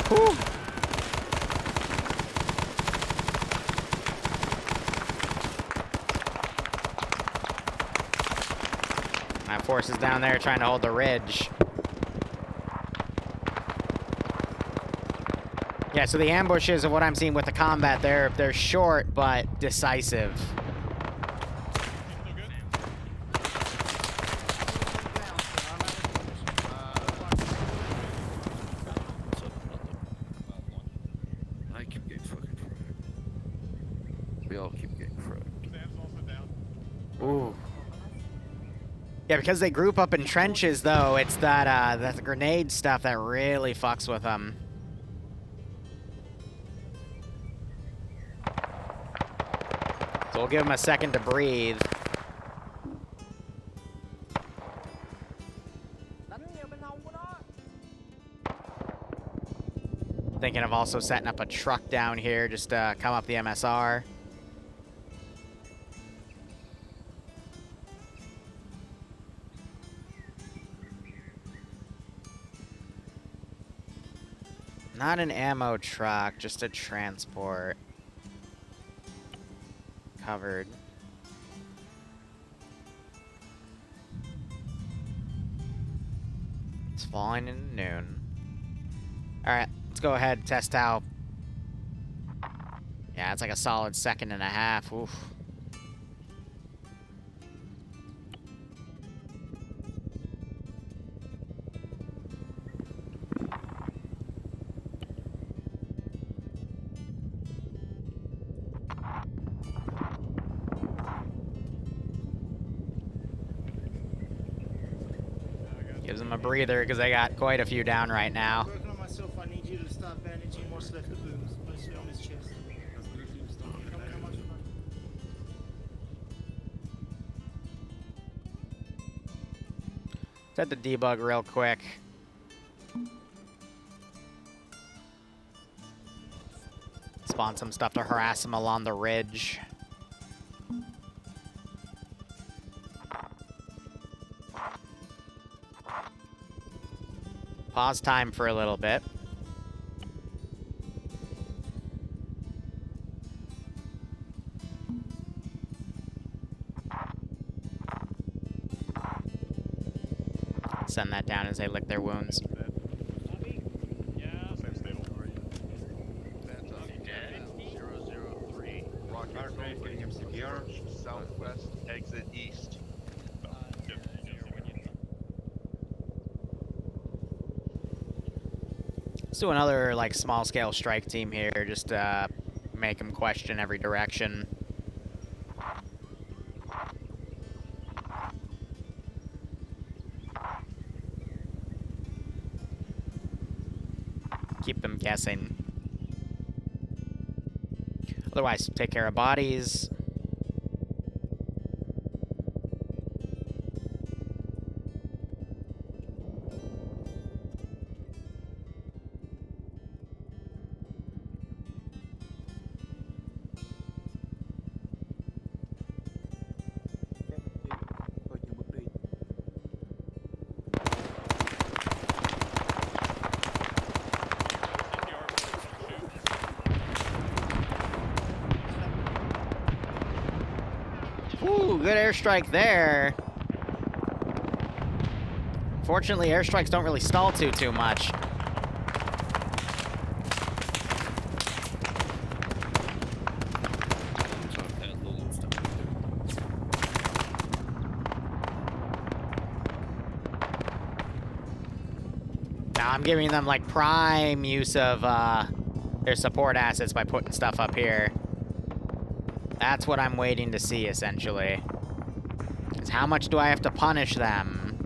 Whew. My forces down there trying to hold the ridge. Yeah, so the ambushes of what I'm seeing with the combat, they're short but decisive. We all keep getting fragged. Sam's also down. Ooh. Yeah, because they group up in trenches, though, it's that grenade stuff that really fucks with them. So we'll give them a second to breathe. Thinking of also setting up a truck down here just to come up the MSR. Not an ammo truck, just a transport. Covered. It's falling into noon. Alright, let's go ahead and test out. Yeah, it's like a solid 1.5 seconds. Oof. Gives them a breather because they got quite a few down right now. Working on myself, I need you to start bandaging what's left of booms, mostly on his chest. Set the debug real quick. Spawn some stuff to harass them along the ridge. Pause time for a little bit. Send that down as they lick their wounds. Southwest, exit east. Let's do another like small-scale strike team here, just to make them question every direction. Keep them guessing. Otherwise, take care of bodies. Ooh, good airstrike there. Fortunately, airstrikes don't really stall too much. Now I'm giving them like prime use of their support assets by putting stuff up here. That's what I'm waiting to see, essentially. Is how much do I have to punish them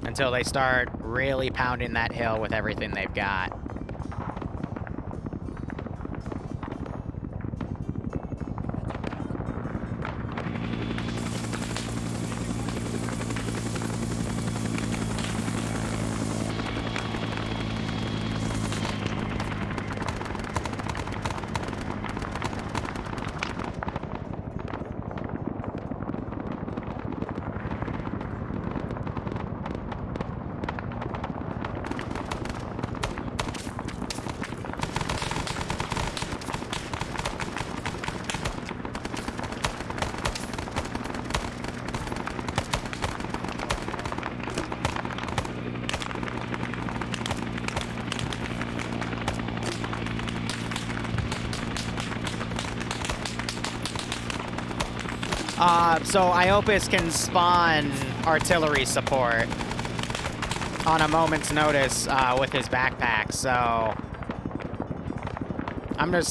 until they start really pounding that hill with everything they've got. So Iopus can spawn artillery support on a moment's notice with his backpack, so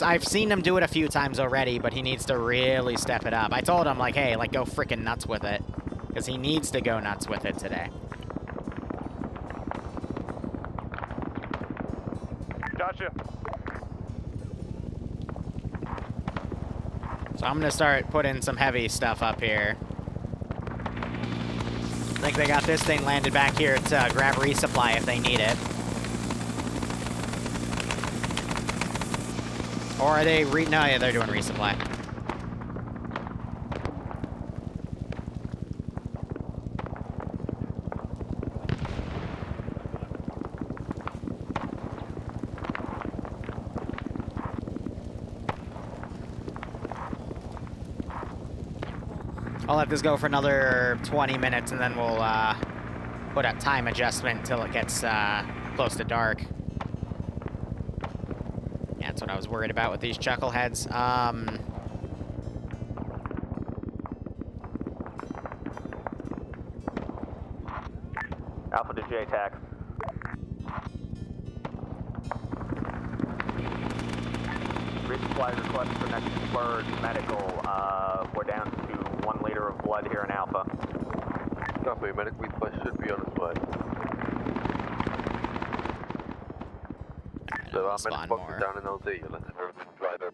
I've seen him do it a few times already, but he needs to really step it up. I told him, like, hey, like, go freaking nuts with it. Because he needs to go nuts with it today. Gotcha. So I'm gonna start putting some heavy stuff up here. I think they got this thing landed back here to grab resupply if they need it. Or are they no, yeah, they're doing resupply. I'll let this go for another 20 minutes, and then we'll put a time adjustment until it gets close to dark. Yeah, that's what I was worried about with these chuckleheads. Alpha to J-Tac. Resupply request for next bird medical. We're down to 1 liter of blood here in Alpha. Copy, medical request should be on its way. So our medical box is down in LZ, you'll let everything drive up.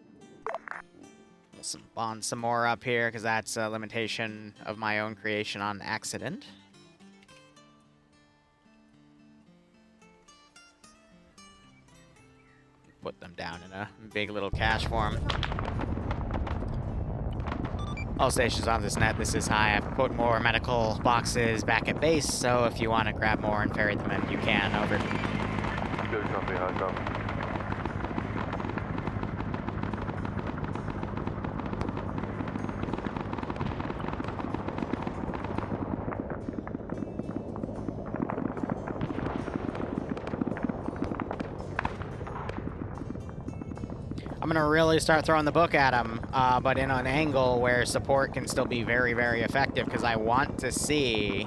We'll bond some more up here, because that's a limitation of my own creation on accident. Put them down in a big little cache form. All stations on this net, this is high. I've put more medical boxes back at base, so if you want to grab more and ferry them in, you can. Over. Good copy, high copy. I'm gonna really start throwing the book at him, but in an angle where support can still be very, very effective, because I want to see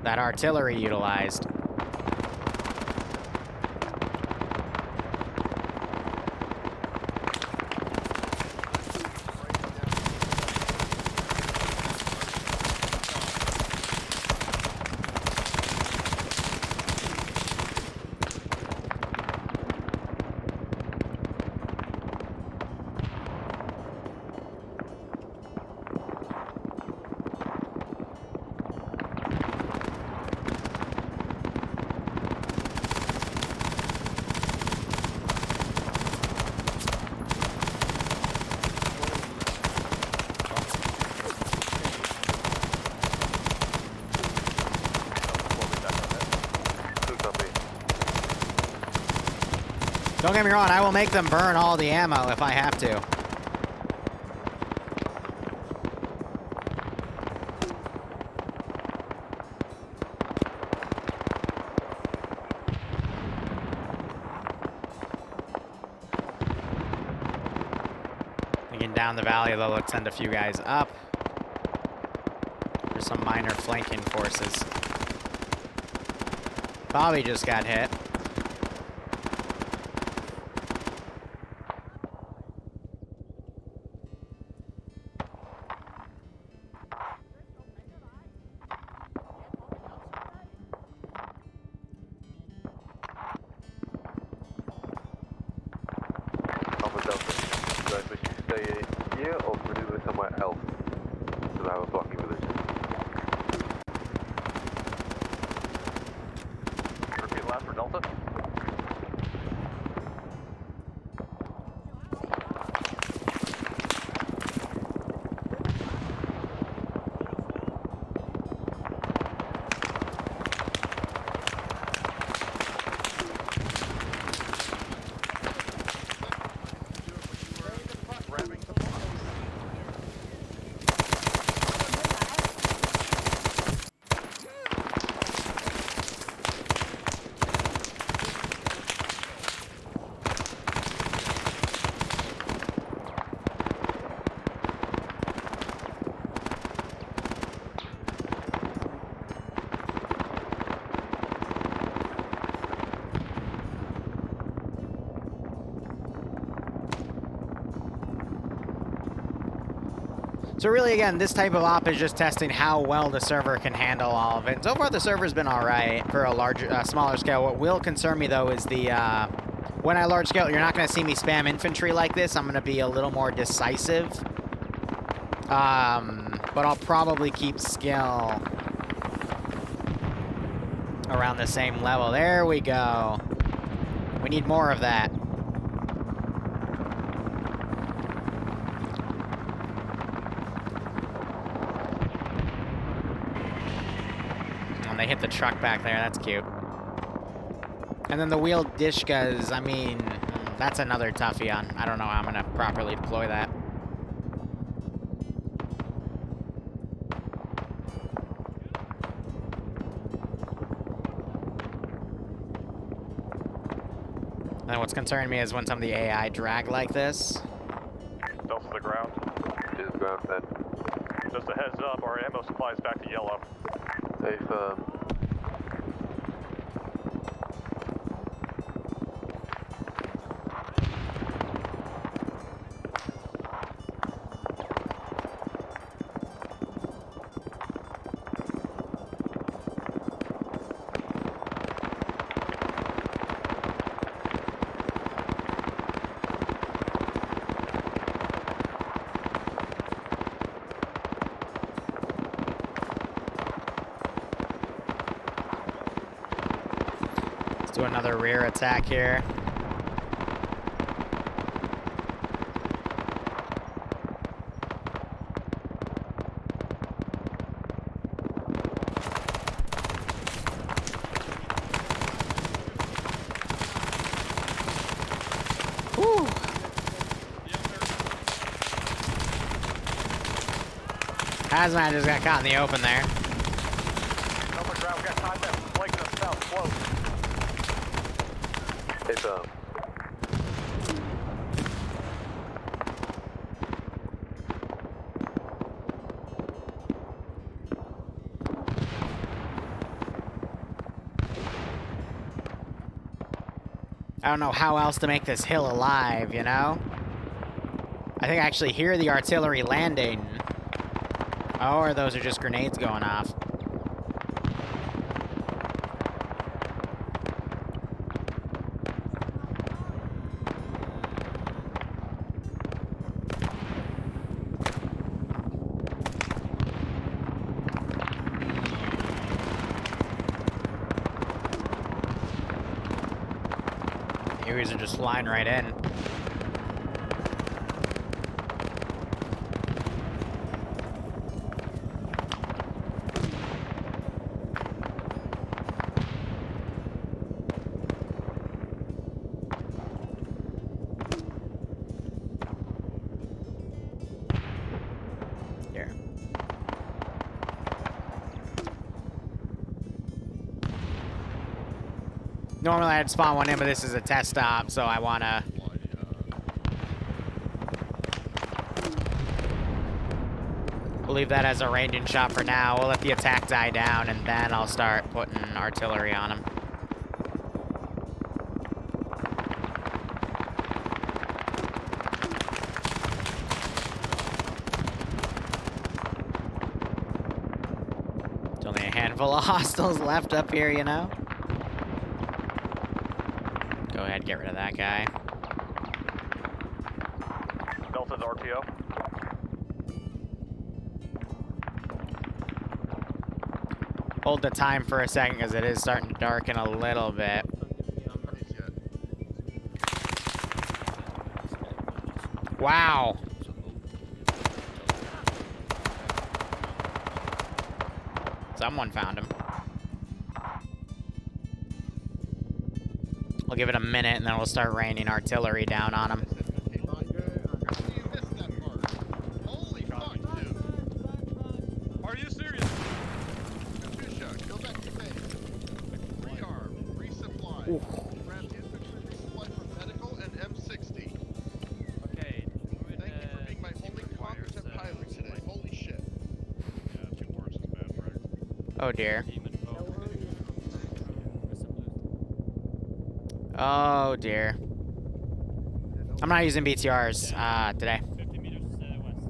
that artillery utilized. Don't get me wrong, I will make them burn all the ammo if I have to. Thinking down the valley, though, let's send a few guys up. There's some minor flanking forces. Bobby just got hit. So really, again, this type of op is just testing how well the server can handle all of it. And so far, the server's been all right for a larger, smaller scale. What will concern me, though, is the, when I large scale, you're not going to see me spam infantry like this. I'm going to be a little more decisive. But I'll probably keep skill around the same level. There we go. We need more of that. And they hit the truck back there. That's cute. And then the wheeled dishkas, I mean, that's another toughie on. I don't know how I'm going to properly deploy that. And what's concerning me is when some of the AI drag like this. Delta to the ground. Is ground then. Just a heads up, our ammo supply is back to yellow. Stay firm. Do another rear attack here. Whew. Hazmat just got caught in the open there. Open ground, we got contact from Blake in the south, close. Stay firm. I don't know how else to make this hill alive, you know? I think I actually hear the artillery landing. Oh, or those are just grenades going off. These are just flying right in. Here. Normally I'd spawn one in, but this is a test stop, so I wanna... We'll leave that as a ranging shot for now. We'll let the attack die down, and then I'll start putting artillery on them. There's only a handful of hostiles left up here, you know? Go ahead, get rid of that guy. Delta's RTO. Hold the time for a second, because it is starting to darken a little bit. Wow. Someone found him. We'll give it a minute, and then we'll start raining artillery down on him. Holy fuck, dude. Are you serious? Go back to base. Rearm, resupply. Grab infantry resupply from medical and M60. Okay. Thank you for being my only competent pilot today. Holy shit. Yeah, 2 horses, man, right? Oh dear. Oh dear. I'm not using BTRs today. 50 meters west.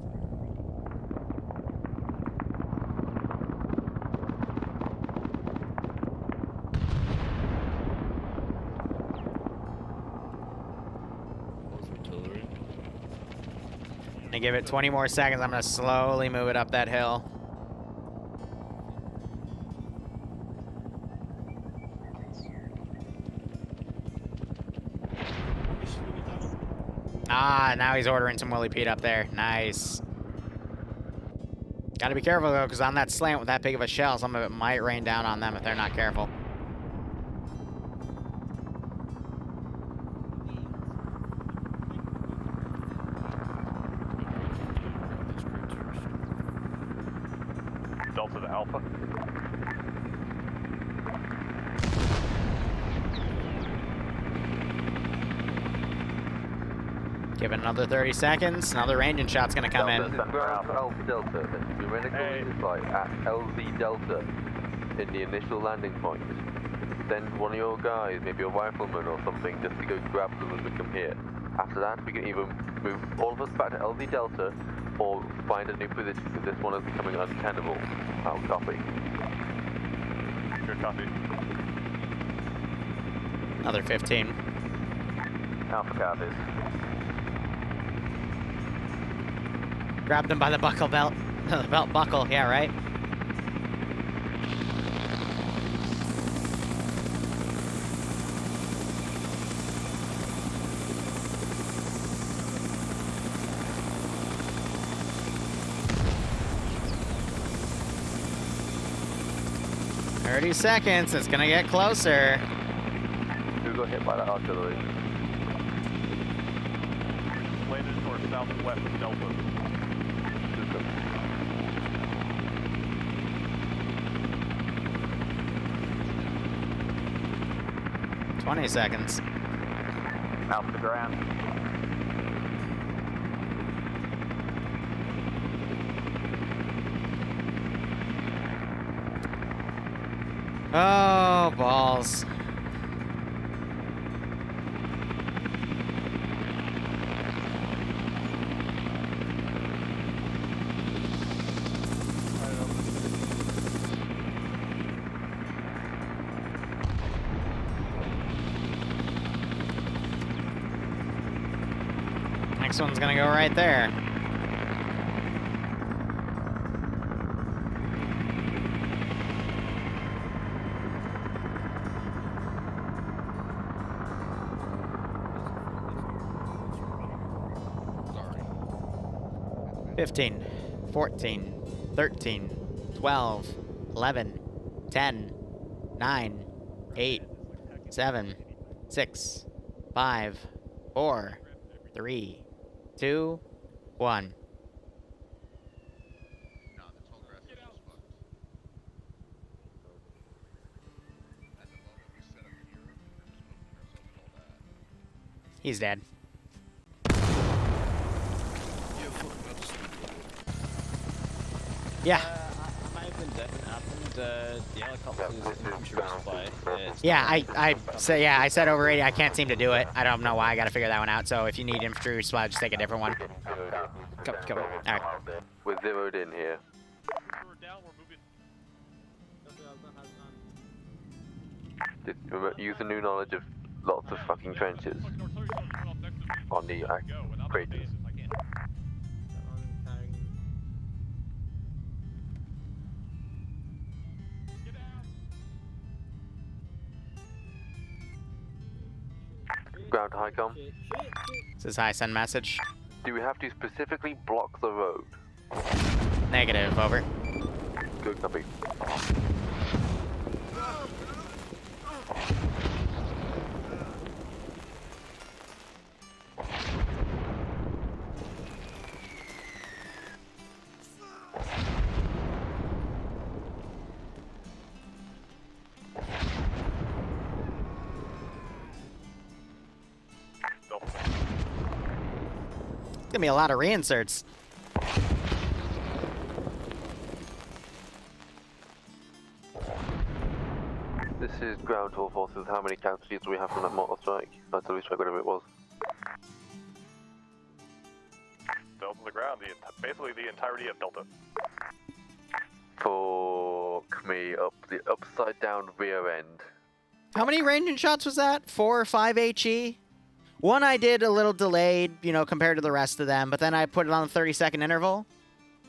Gonna give it 20 more seconds. I'm gonna slowly move it up that hill. Ah, now he's ordering some Willy Pete up there. Nice. Gotta be careful though, because on that slant with that big of a shell, some of it might rain down on them if they're not careful. Delta to Alpha. Give it another 30 seconds. Another ranging shot's gonna come in. Alpha Delta. The medical is like at LZ Delta in the initial landing point. Send one of your guys, maybe a rifleman or something, just to go grab them as we come here. After that, we can either move all of us back to LZ Delta or find a new position because this one is becoming untenable. Oh, copy. Good copy. Another 15. Alpha copies. Grab them by the buckle belt. The belt buckle, yeah, right? "30 seconds, it's gonna get closer." Who got hit by that artillery? Landed towards southwest of Delta. 20 seconds. Alpha to ground. Oh, balls. Next one's gonna go right there. Sorry. 15, 14, 13, 12, 11, 10, 9, 8, 7, 6, 5, 4, 3, 2, 1. No, the tall grass is just fucked. At the moment we set up here, we're just opening ourselves to all that. He's dead. Yeah, fuck, that's Yeah. I might have been dead when it happened. The helicopter is infantry supply. Yeah, I said over 80. I can't seem to do it. I don't know why. I gotta figure that one out. So if you need infantry supply, just take a different one. Come. All right. We're zeroed in here. We're down, we're moving. Just use the new knowledge of lots of fucking trenches on the craters. Ground to Highcom. Says hi, send message. Do we have to specifically block the road? Negative, over. Good copy. It's gonna be a lot of reinserts. This is ground to all forces. How many casualties do we have from that mortar strike? Artillery strike, whatever it was. Delta to the ground, basically the entirety of Delta. Fuck me up the upside down rear end. How many ranging shots was that? 4 or 5 HE? One I did a little delayed, you know, compared to the rest of them, but then I put it on a 30-second interval.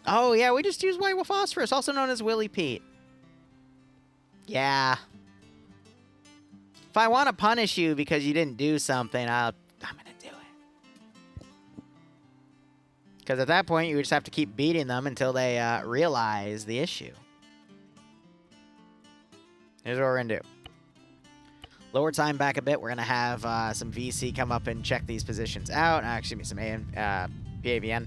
Oh, yeah, we just use white phosphorus, also known as Willy Pete. Yeah. If I want to punish you because you didn't do something, I'm going to do it. Because at that point, you just have to keep beating them until they realize the issue. Here's what we're going to do. Lower time back a bit. We're going to have some VC come up and check these positions out. Actually, some PAVN.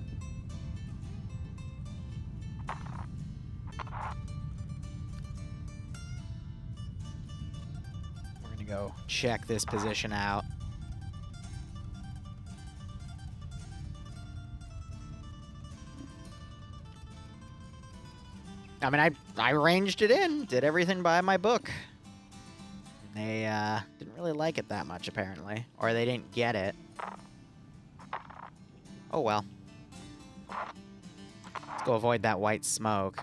We're going to go check this position out. I mean, I ranged it in, did everything by my book. They didn't really like it that much, apparently. Or they didn't get it. Oh, well. Let's go avoid that white smoke.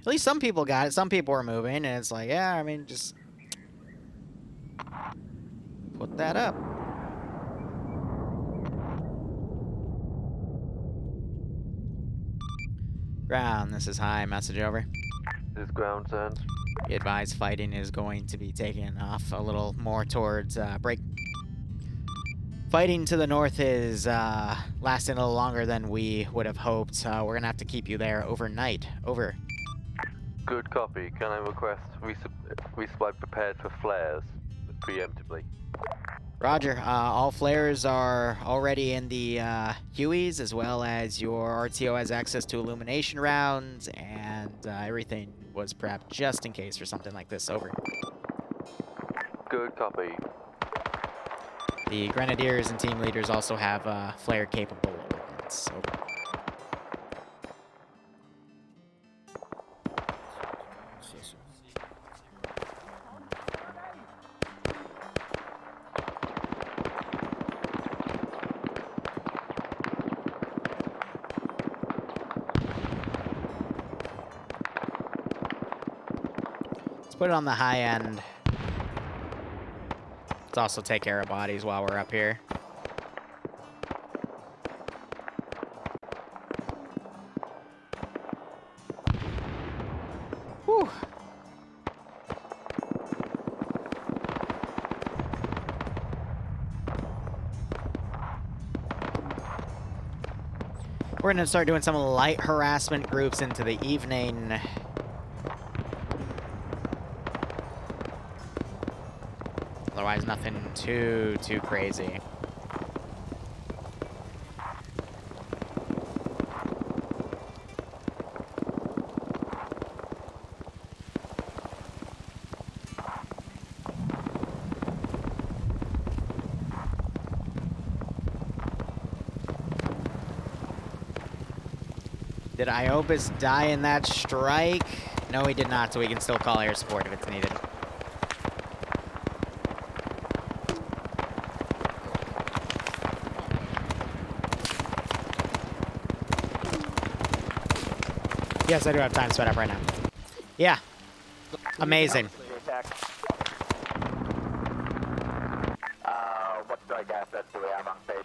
At least some people got it. Some people were moving, and it's like, yeah, I mean, just put that up. Ground, this is high. Message over. This is ground, send. Be advised, fighting is going to be taken off a little more towards break. Fighting to the north is lasting a little longer than we would have hoped. We're going to have to keep you there overnight. Over. Good copy. Can I request resupply prepared for flares preemptively? Roger. All flares are already in the Hueys, as well as your RTO has access to illumination rounds, and everything was prepped just in case for something like this. Over. Good copy. The Grenadiers and team leaders also have flare-capable ordnance. Over. Put it on the high end. Let's also take care of bodies while we're up here. Whew. We're going to start doing some light harassment groups into the evening. Otherwise, nothing too crazy. Did Iobis die in that strike? No, he did not, so we can still call air support if it's needed. Yes, I do have time sped up right now. Yeah. Amazing. What strike assets do we have on station?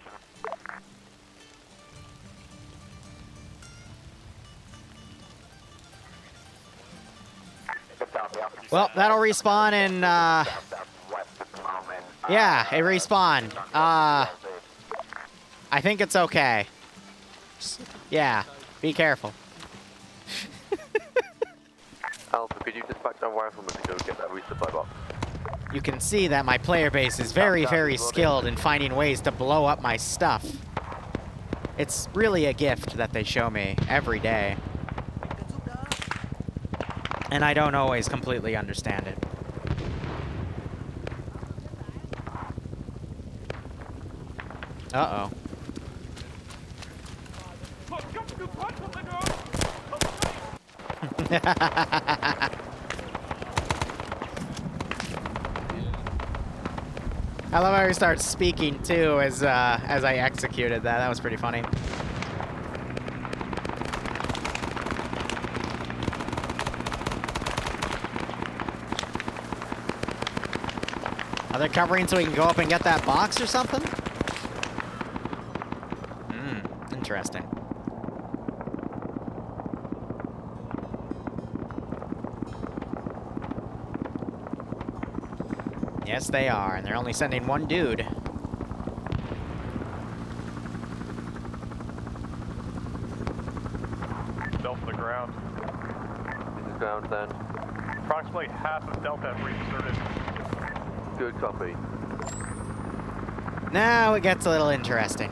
Well, that'll respawn in, yeah, it respawned. I think it's okay. Yeah, be careful. Alpha, could you dispatch our rifleman to go get that resupply box? You can see that my player base is very, very skilled in finding ways to blow up my stuff. It's really a gift that they show me every day. And I don't always completely understand it. Uh-oh. I love how he starts speaking too as I executed that. That was pretty funny. Are they covering so we can go up and get that box or something? Interesting. Yes, they are, and they're only sending one dude. Delta the ground. This is ground then. Approximately half of Delta have reinserted. Good copy. Now it gets a little interesting.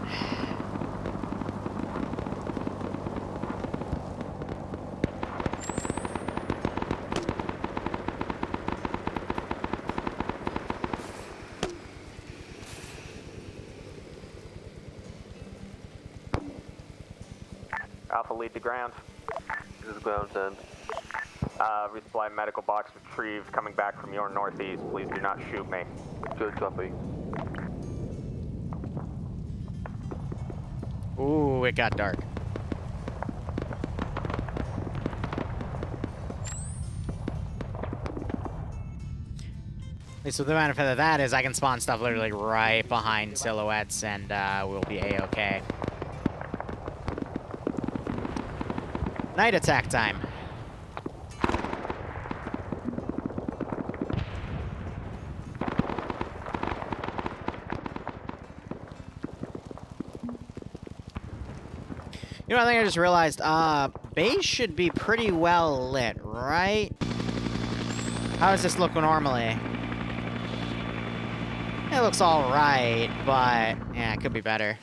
Alpha lead to ground. This is ground then. Resupply medical box retrieved coming back from your northeast. Please do not shoot me. Good copy. Ooh, it got dark. At least with the benefit of that is I can spawn stuff literally right behind silhouettes and we'll be A-okay. Night attack time. You know, I think I just realized, base should be pretty well lit, right? How does this look normally? It looks alright, but, yeah, it could be better.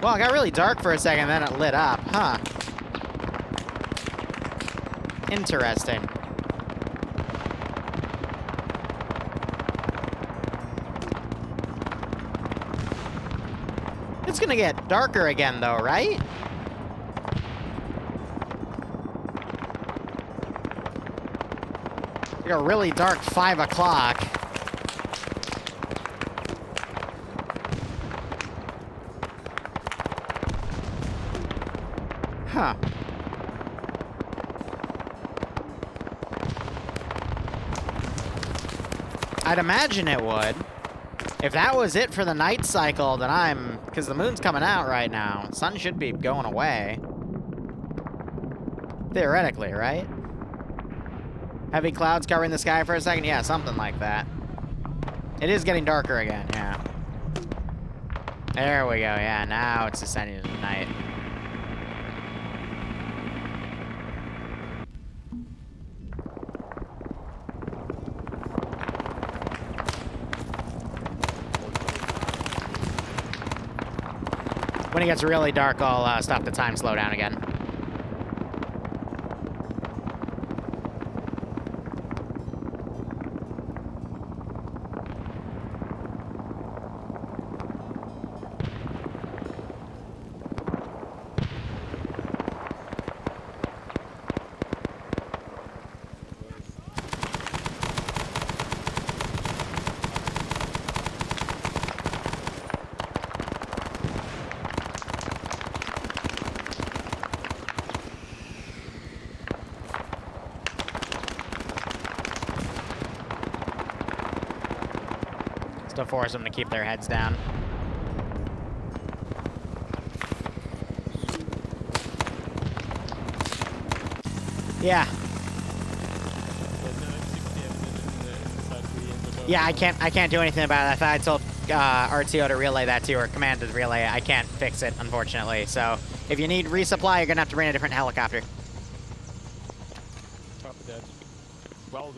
Well, it got really dark for a second, then it lit up, huh? Interesting. It's gonna get darker again, though, right? Like a really dark 5 o'clock. Huh. I'd imagine it would. If that was it for the night cycle, then because the moon's coming out right now. Sun should be going away. Theoretically, right? Heavy clouds covering the sky for a second? Yeah, something like that. It is getting darker again, yeah. There we go, yeah, now it's descending into night. When it gets really dark, I'll stop the time, slow down again. Still force them to keep their heads down. Yeah. Yeah, I can't do anything about it. I thought I told RTO to relay that to you, or command to relay it. I can't fix it, unfortunately. So if you need resupply, you're gonna have to bring a different helicopter. Copy that. Well.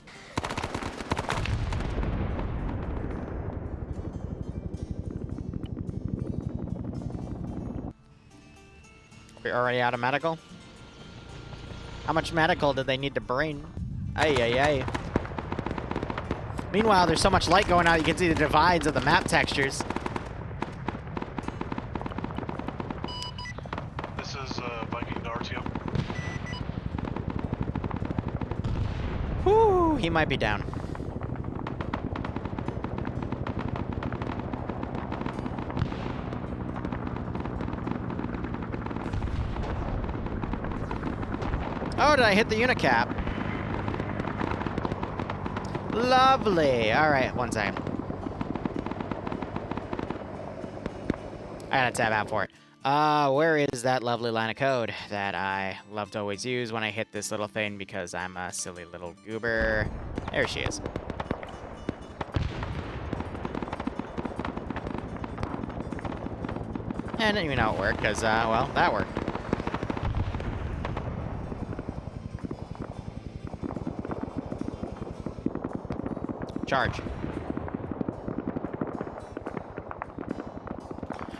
We're already out of medical? How much medical did they need to bring? Ay, ay, ay. Meanwhile, there's so much light going out, you can see the divides of the map textures. This is Viking to RTO. Whew, he might be down. Oh, did I hit the unicap? Lovely. All right, one second. I gotta tab out for it. Where is that lovely line of code that I love to always use when I hit this little thing because I'm a silly little goober? There she is. I didn't even know it worked because, well, that worked. Charge.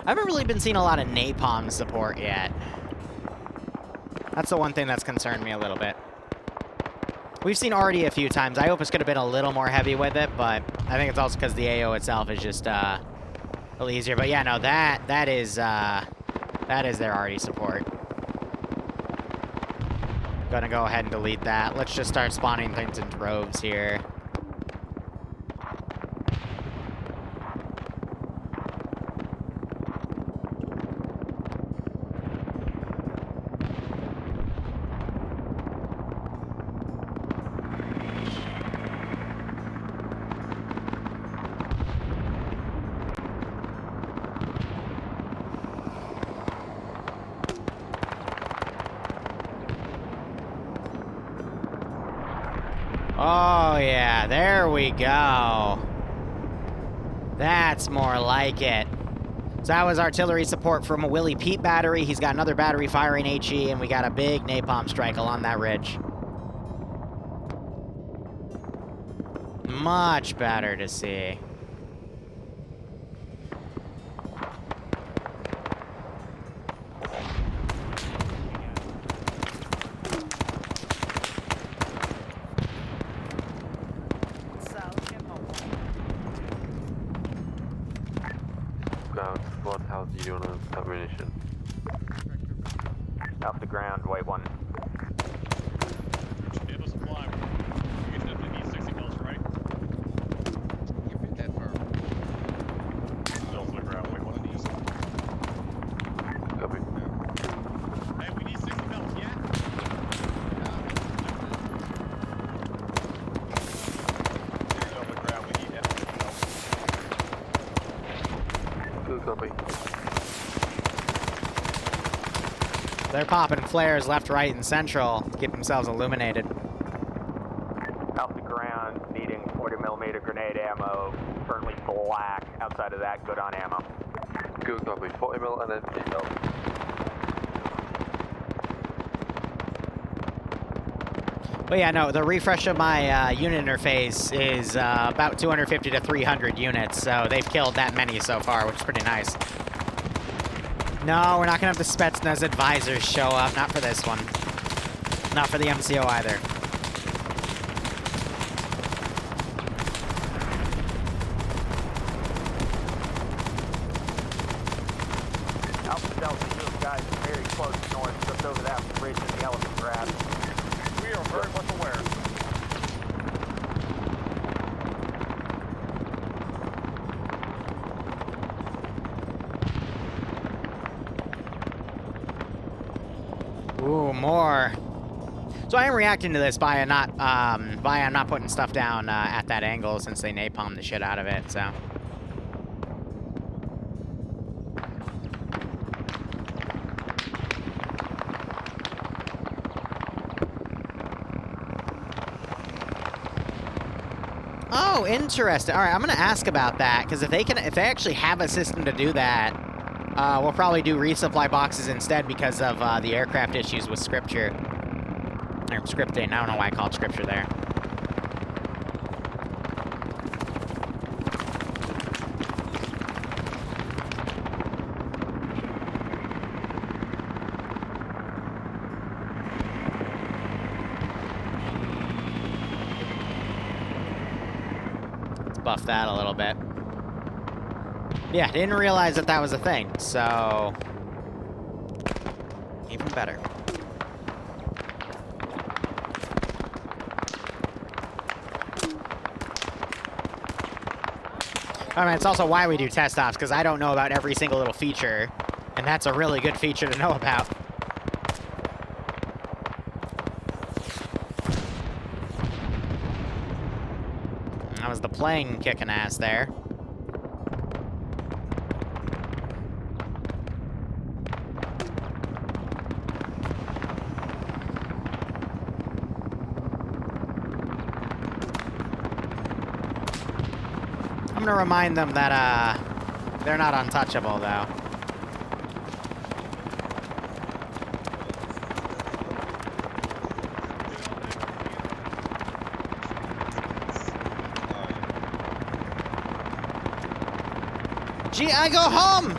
I haven't really been seeing a lot of napalm support yet. That's the one thing that's concerned me a little bit. We've seen already a few times. I hope it's could have been a little more heavy with it, but I think it's also because the AO itself is just a little easier. But yeah, no, that is their already support. Gonna go ahead and delete that. Let's just start spawning things in droves here. Oh, yeah, there we go. That's more like it. So that was artillery support from a Willie Pete battery. He's got another battery firing HE, and we got a big napalm strike along that ridge. Much better to see. Squad, how's you doing on ammunition? Off the ground, white one. Should be able to supply. You definitely need 60 mils, right? You've been that far. Still off the ground, white one. Copy. Hey, we need 60 mils, yeah? Still off the ground, we need 60 mils. Good copy. They're popping flares left, right, and central to keep themselves illuminated. Off the ground, needing 40mm grenade ammo. Currently black. Outside of that, good on ammo. Good copy. 40 mil and then 8 mil. But yeah, no, the refresh of my unit interface is about 250 to 300 units, so they've killed that many so far, which is pretty nice. No, we're not gonna have the Spetsnaz advisors show up. Not for this one. Not for the MCO either. Alpha Delta, you guys very close north, just over that bridge in the elephant grass. We are very much aware. Ooh, more. So I am reacting to this by not putting stuff down at that angle since they napalm the shit out of it, so. Oh, interesting. All right, I'm gonna ask about that because if they actually have a system to do that, we'll probably do resupply boxes instead because of the aircraft issues with scripture. Or scripting, I don't know why I called scripture there. Let's buff that a little bit. Yeah, didn't realize that was a thing, so even better. I mean, it's also why we do test ops, because I don't know about every single little feature, and that's a really good feature to know about. That was the plane kicking ass there. I'm gonna remind them that, they're not untouchable, though. Gee, I go home!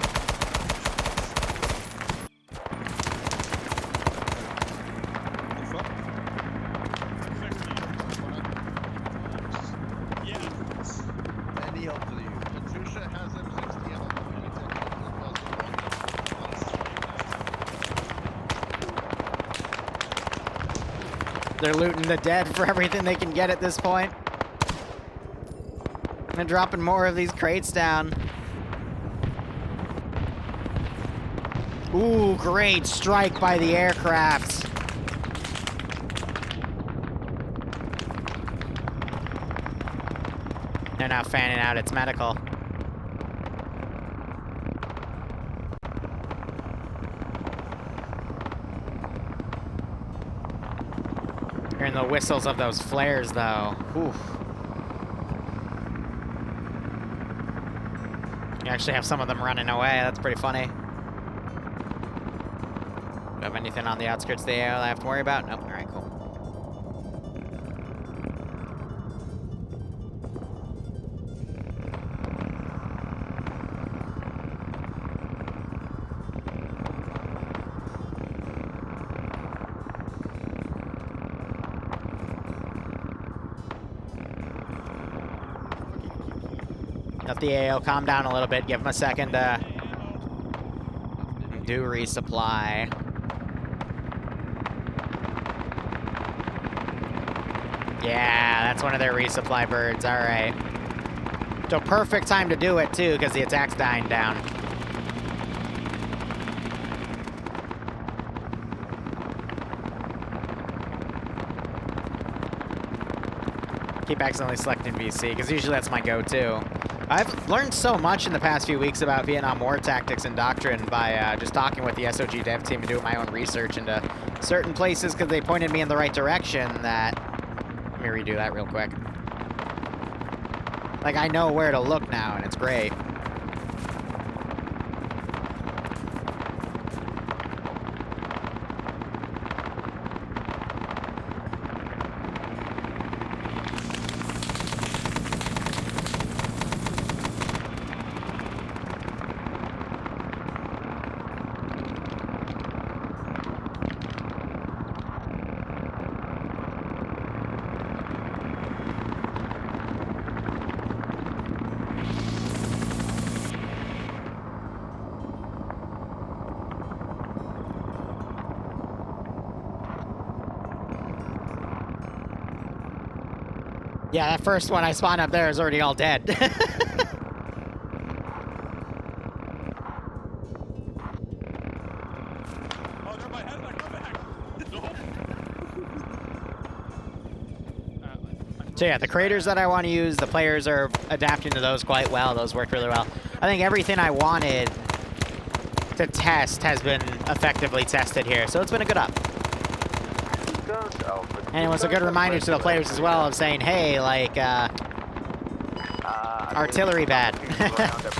Any help for you? Patricia has M60 ammo. They're looting the dead for everything they can get at this point. And dropping more of these crates down. Ooh, great strike by the aircraft. They're now fanning out its medical. Hearing the whistles of those flares, though. Oof. You actually have some of them running away. That's pretty funny. Do you have anything on the outskirts of the AO I have to worry about? Nope. All right, cool. Let the AO calm down a little bit. Give him a second to do resupply. Yeah, that's one of their resupply birds. All right. So perfect time to do it, too, because the attack's dying down. Keep accidentally selecting VC, because usually that's my go-to. I've learned so much in the past few weeks about Vietnam War tactics and doctrine by just talking with the SOG dev team and doing my own research into certain places because they pointed me in the right direction that... Let me redo that real quick. Like, I know where to look now, and it's great. Yeah, that first one I spawned up there is already all dead. So yeah, the craters that I want to use, the players are adapting to those quite well. Those worked really well. I think everything I wanted to test has been effectively tested here, so it's been a good up. And it was a good reminder to the players as well of saying, hey, like, artillery bad.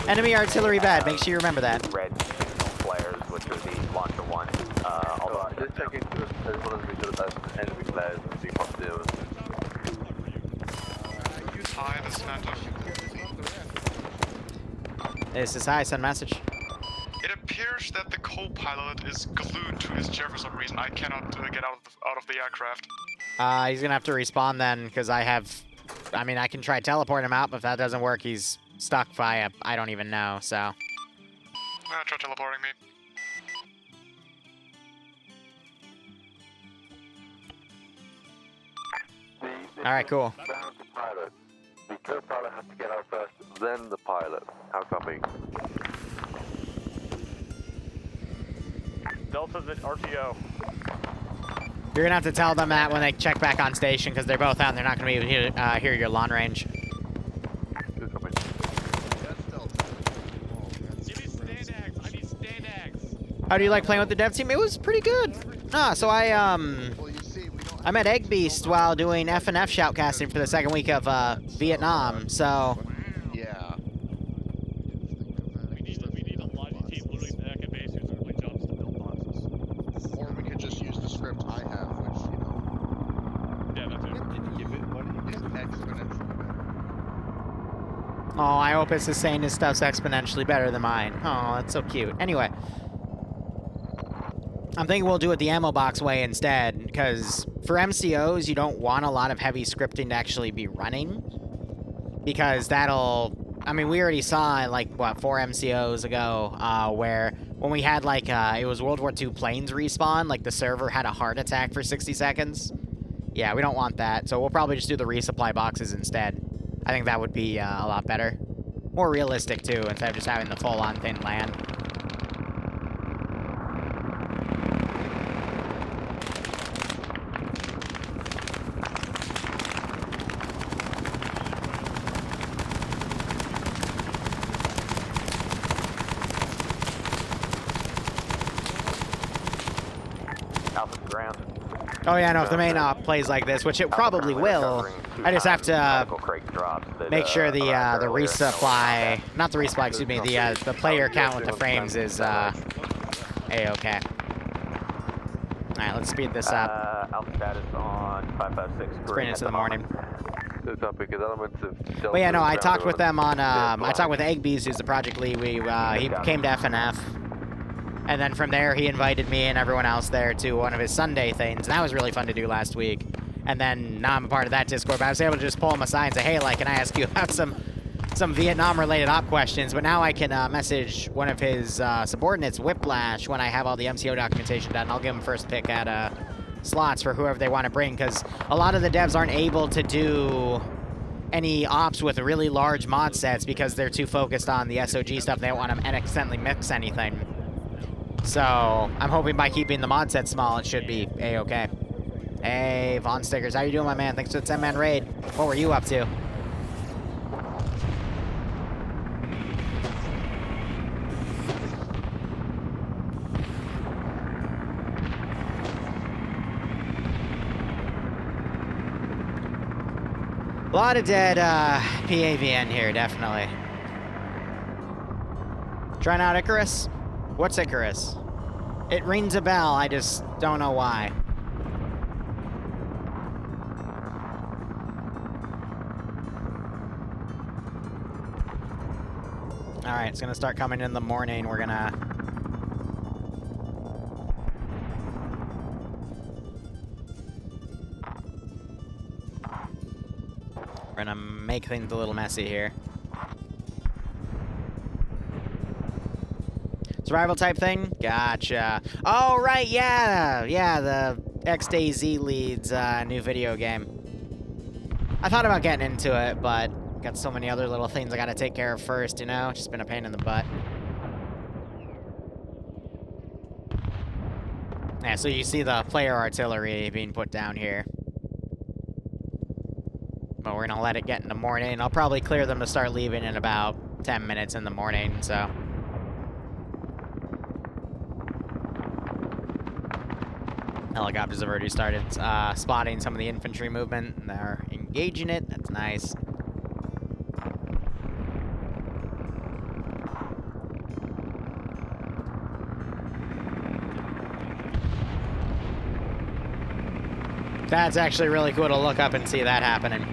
Enemy artillery bad. Make sure you remember that. Red signal flares, which are the launcher one. Although Just checking as well as we do as enemy players and see what they do. Hi, this is Manto. This is hi, send message. It appears that the co-pilot is glued to his chair for some reason. I cannot get out of the aircraft. He's gonna have to respawn then, because I mean, I can try teleport him out, but if that doesn't work, he's stuck via, I don't even know, so. Try teleporting me. Alright, cool. The co-pilot has to get out first, then the pilot. How copy? Delta's at RTO. You're gonna have to tell them that when they check back on station, because they're both out and they're not gonna be able to hear your lawn range. How do you like playing with the dev team? It was pretty good. So I met Egg Beast while doing F&F shoutcasting for the second week of Vietnam, so... Yeah. We need a logic team literally back at base whose only job is to build boxes. Or we could just use the script I have, which, you know... Yeah, that's it. Is exponentially better. Oh, I hope it's just saying his stuff's exponentially better than mine. Oh, that's so cute. Anyway. I'm thinking we'll do it the ammo box way instead, because for MCOs, you don't want a lot of heavy scripting to actually be running. Because that'll... I mean, we already saw, like, what, 4 MCOs ago, where when we had, like, it was World War II planes respawn, like, the server had a heart attack for 60 seconds. Yeah, we don't want that, so we'll probably just do the resupply boxes instead. I think that would be a lot better. More realistic, too, instead of just having the full-on thin land. Alpha's ground. Oh yeah, no, if the main op plays like this, which it probably will, I just have to make sure the resupply, not the resupply, excuse me, the player count with the frames is A-okay. Alright, let's speed this up. Alpha status on 556. Let's bring it to the morning. But But yeah, no, I talked with them on, I talked with Eggbees, who's the project lead. He came to FNF. And then from there, he invited me and everyone else there to one of his Sunday things. And that was really fun to do last week. And then now I'm a part of that Discord, but I was able to just pull him aside and say, hey, like, can I ask you about some Vietnam-related op questions? But now I can message one of his subordinates, Whiplash, when I have all the MCO documentation done. I'll give him first pick at slots for whoever they want to bring, because a lot of the devs aren't able to do any ops with really large mod sets because they're too focused on the SOG stuff. They don't want to accidentally mix anything. So, I'm hoping by keeping the mod set small, it should be A-okay. Hey, Von Stickers, how you doing, my man? Thanks for the 10-man raid. What were you up to? A lot of dead PAVN here, definitely. Trying out Icarus? What's Icarus? It rings a bell, I just don't know why. Alright, it's gonna start coming in the morning. We're gonna... make things a little messy here. Survival type thing? Gotcha. Oh, right, yeah! Yeah, the XDayZ leads new video game. I thought about getting into it, but got so many other little things I gotta take care of first, you know? It's just been a pain in the butt. Yeah, so you see the player artillery being put down here. But we're gonna let it get in the morning. I'll probably clear them to start leaving in about 10 minutes in the morning, so... Helicopters have already started spotting some of the infantry movement, and they're engaging it. That's nice. That's actually really cool to look up and see that happening.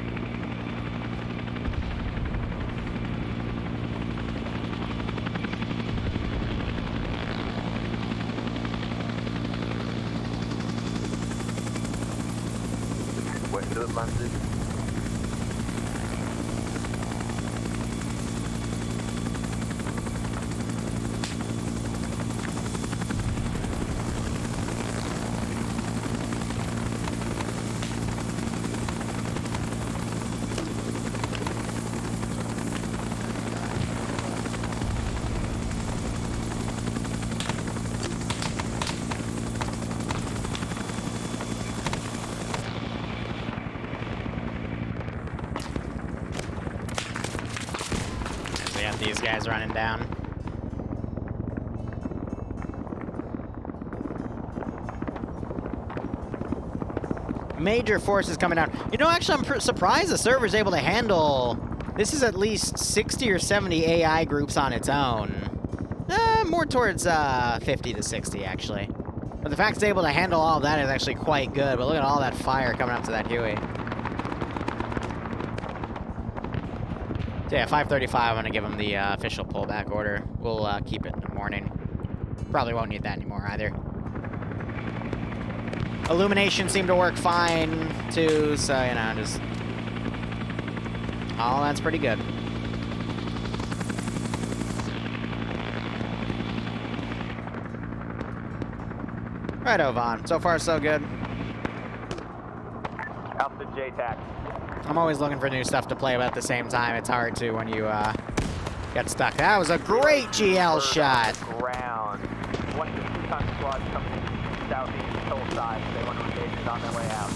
Atlantic. These guys running down. Major forces coming down. You know, actually, I'm surprised the server's able to handle... This is at least 60 or 70 AI groups on its own. More towards 50 to 60, actually. But the fact it's able to handle all of that is actually quite good. But look at all that fire coming up to that Huey. So yeah, 5:35, I'm going to give him the official pullback order. We'll keep it in the morning. Probably won't need that anymore either. Illumination seemed to work fine, too, so, you know, just... Oh, that's pretty good. Righto, Vaughn. So far, so good. Alpha JTAC. I'm always looking for new stuff to play, but at the same time, it's hard to when you get stuck. That was a great GL shot. Ground. 1 to 2 ton squad coming southeast hillside. They want to engage it on their way out.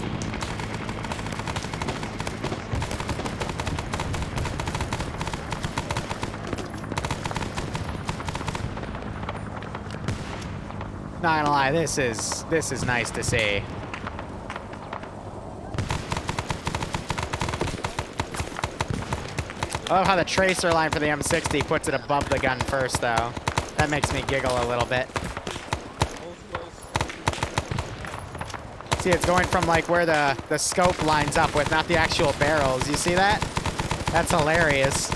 Not gonna lie, this is nice to see. I love how the tracer line for the M60 puts it above the gun first, though. That makes me giggle a little bit. See, it's going from like where the scope lines up with, not the actual barrels. You see that? That's hilarious.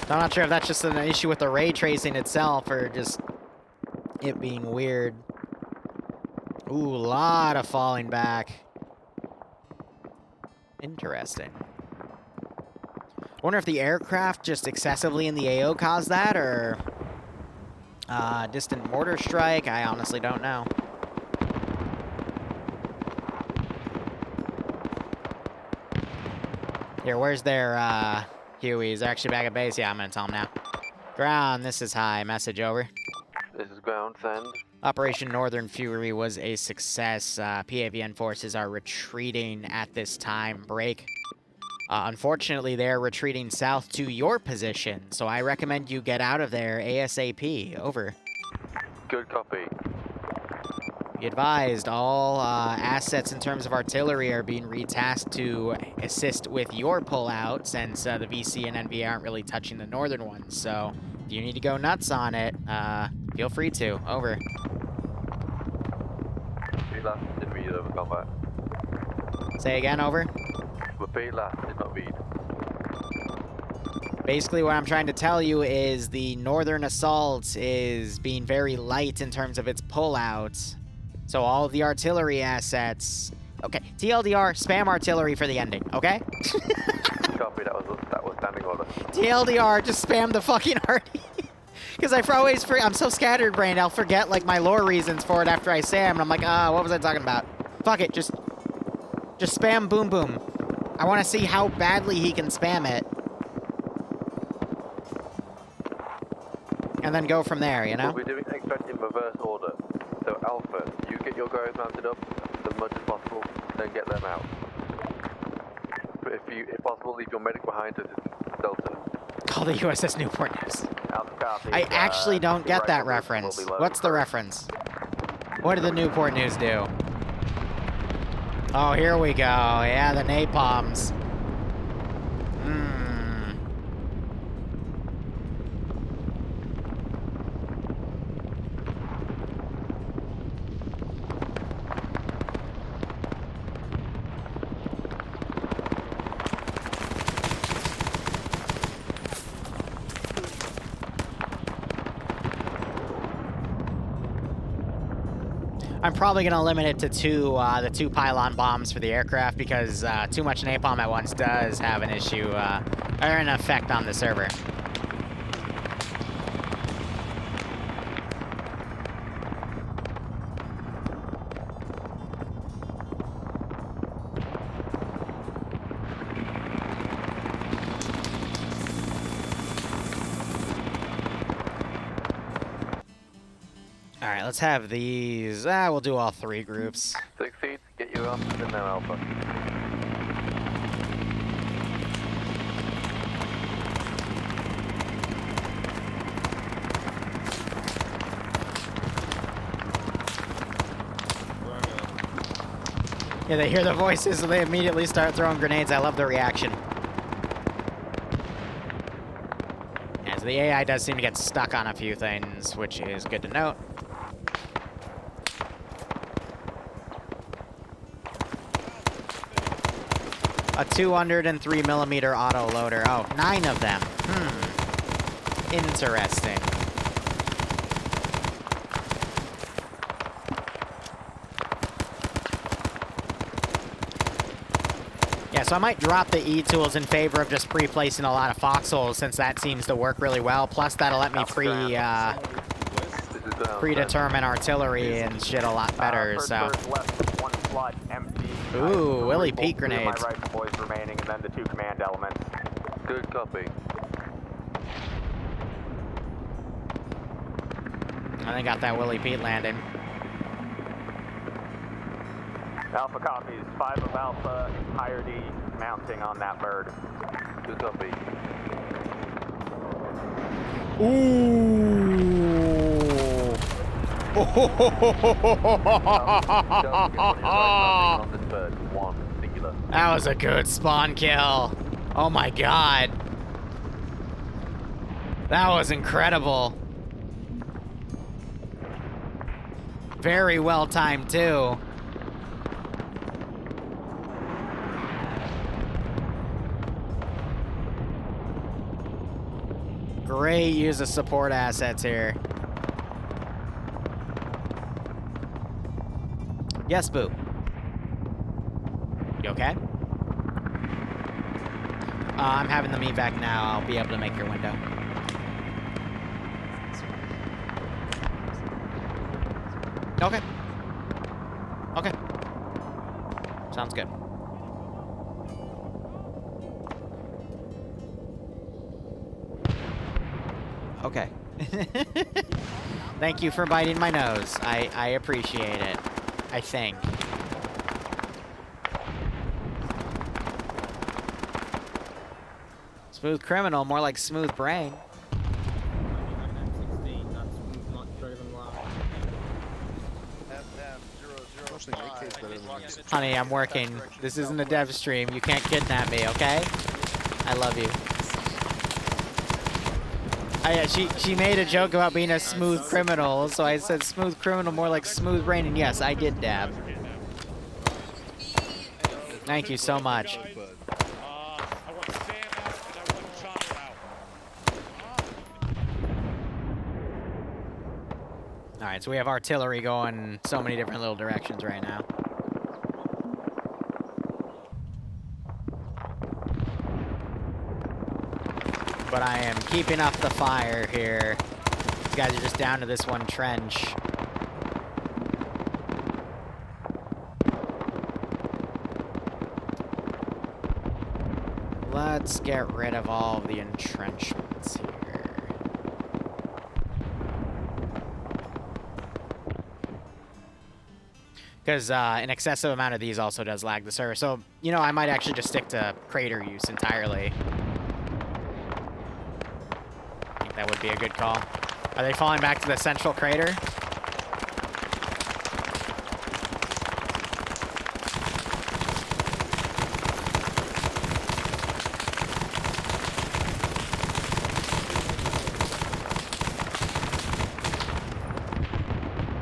I'm not sure if that's just an issue with the ray tracing itself or just it being weird. Ooh, a lot of falling back. Interesting. Wonder if the aircraft just excessively in the AO caused that, or distant mortar strike. I honestly don't know. Here, where's their Hueys? They're actually back at base. Yeah, I'm gonna tell them now. Ground, this is high. Message over. This is ground, send. Operation Northern Fury was a success. PAVN forces are retreating at this time. Break. Unfortunately, they're retreating south to your position, so I recommend you get out of there ASAP. Over. Good copy. Be advised, all assets in terms of artillery are being retasked to assist with your pullout, since the VC and NV aren't really touching the northern ones. So if you need to go nuts on it, feel free to. Over. Repeat last, didn't read over combat. Say again, over. Repeat last, did not read. Basically, what I'm trying to tell you is the northern assault is being very light in terms of its pullout. So all of the artillery assets... Okay, TLDR, spam artillery for the ending, okay? Copy, that was standing order. TLDR, just spam the fucking arty. Because I'm so scattered-brained, I'll forget, like, my lore reasons for it after I say them, and I'm like, what was I talking about? Fuck it, just spam boom boom. I want to see how badly he can spam it. And then go from there, you know? We'll be doing expect in reverse order. So Alpha, you get your guys mounted up as much as possible, then get them out. But if possible, leave your medic behind us in Delta. Call the USS Newport News. Alpha copy. I actually don't get that reference. What's the reference? What did the Newport News do? Oh, here we go. Yeah, the napalms. I'm probably gonna limit it to the two pylon bombs for the aircraft, because too much napalm at once does have an issue, or an effect on the server. Alright, let's have these. We'll do all 3 groups. 6 seats, get your asses in there, Alpha. Yeah, they hear the voices, so they immediately start throwing grenades. I love the reaction. As the AI does seem to get stuck on a few things, which is good to note. A 203mm auto loader. Oh, 9 of them. Interesting. Yeah, so I might drop the E-tools in favor of just pre-placing a lot of foxholes, since that seems to work really well. Plus, that'll let me predetermine artillery and shit a lot better, so... Ooh, Willie Pete grenades. My rifle boys remaining, and then the 2 command elements. Good copy. I think got that Willie Pete landing. Alpha copies. 5 of Alpha entirety mounting on that bird. Good copy. Ooh. That was a good spawn kill. Oh my god. That was incredible. Very well timed too. Great use of support assets here. Yes, Boo. You okay? I'm having them evac now. I'll be able to make your window. Okay. Okay. Sounds good. Okay. Thank you for biting my nose. I appreciate it. I think. Smooth criminal, more like smooth brain. Honey, I'm working. This isn't a dev stream. You can't kidnap me, okay? I love you. She made a joke about being a smooth criminal, so I said smooth criminal, more like smooth brain, and yes, I did dab. Thank you so much. Alright, so we have artillery going so many different little directions right now. But I am keeping up the fire here. These guys are just down to this one trench. Let's get rid of all of the entrenchments here. Because an excessive amount of these also does lag the server. So, you know, I might actually just stick to crater use entirely. I think that would be a good call. Are they falling back to the central crater?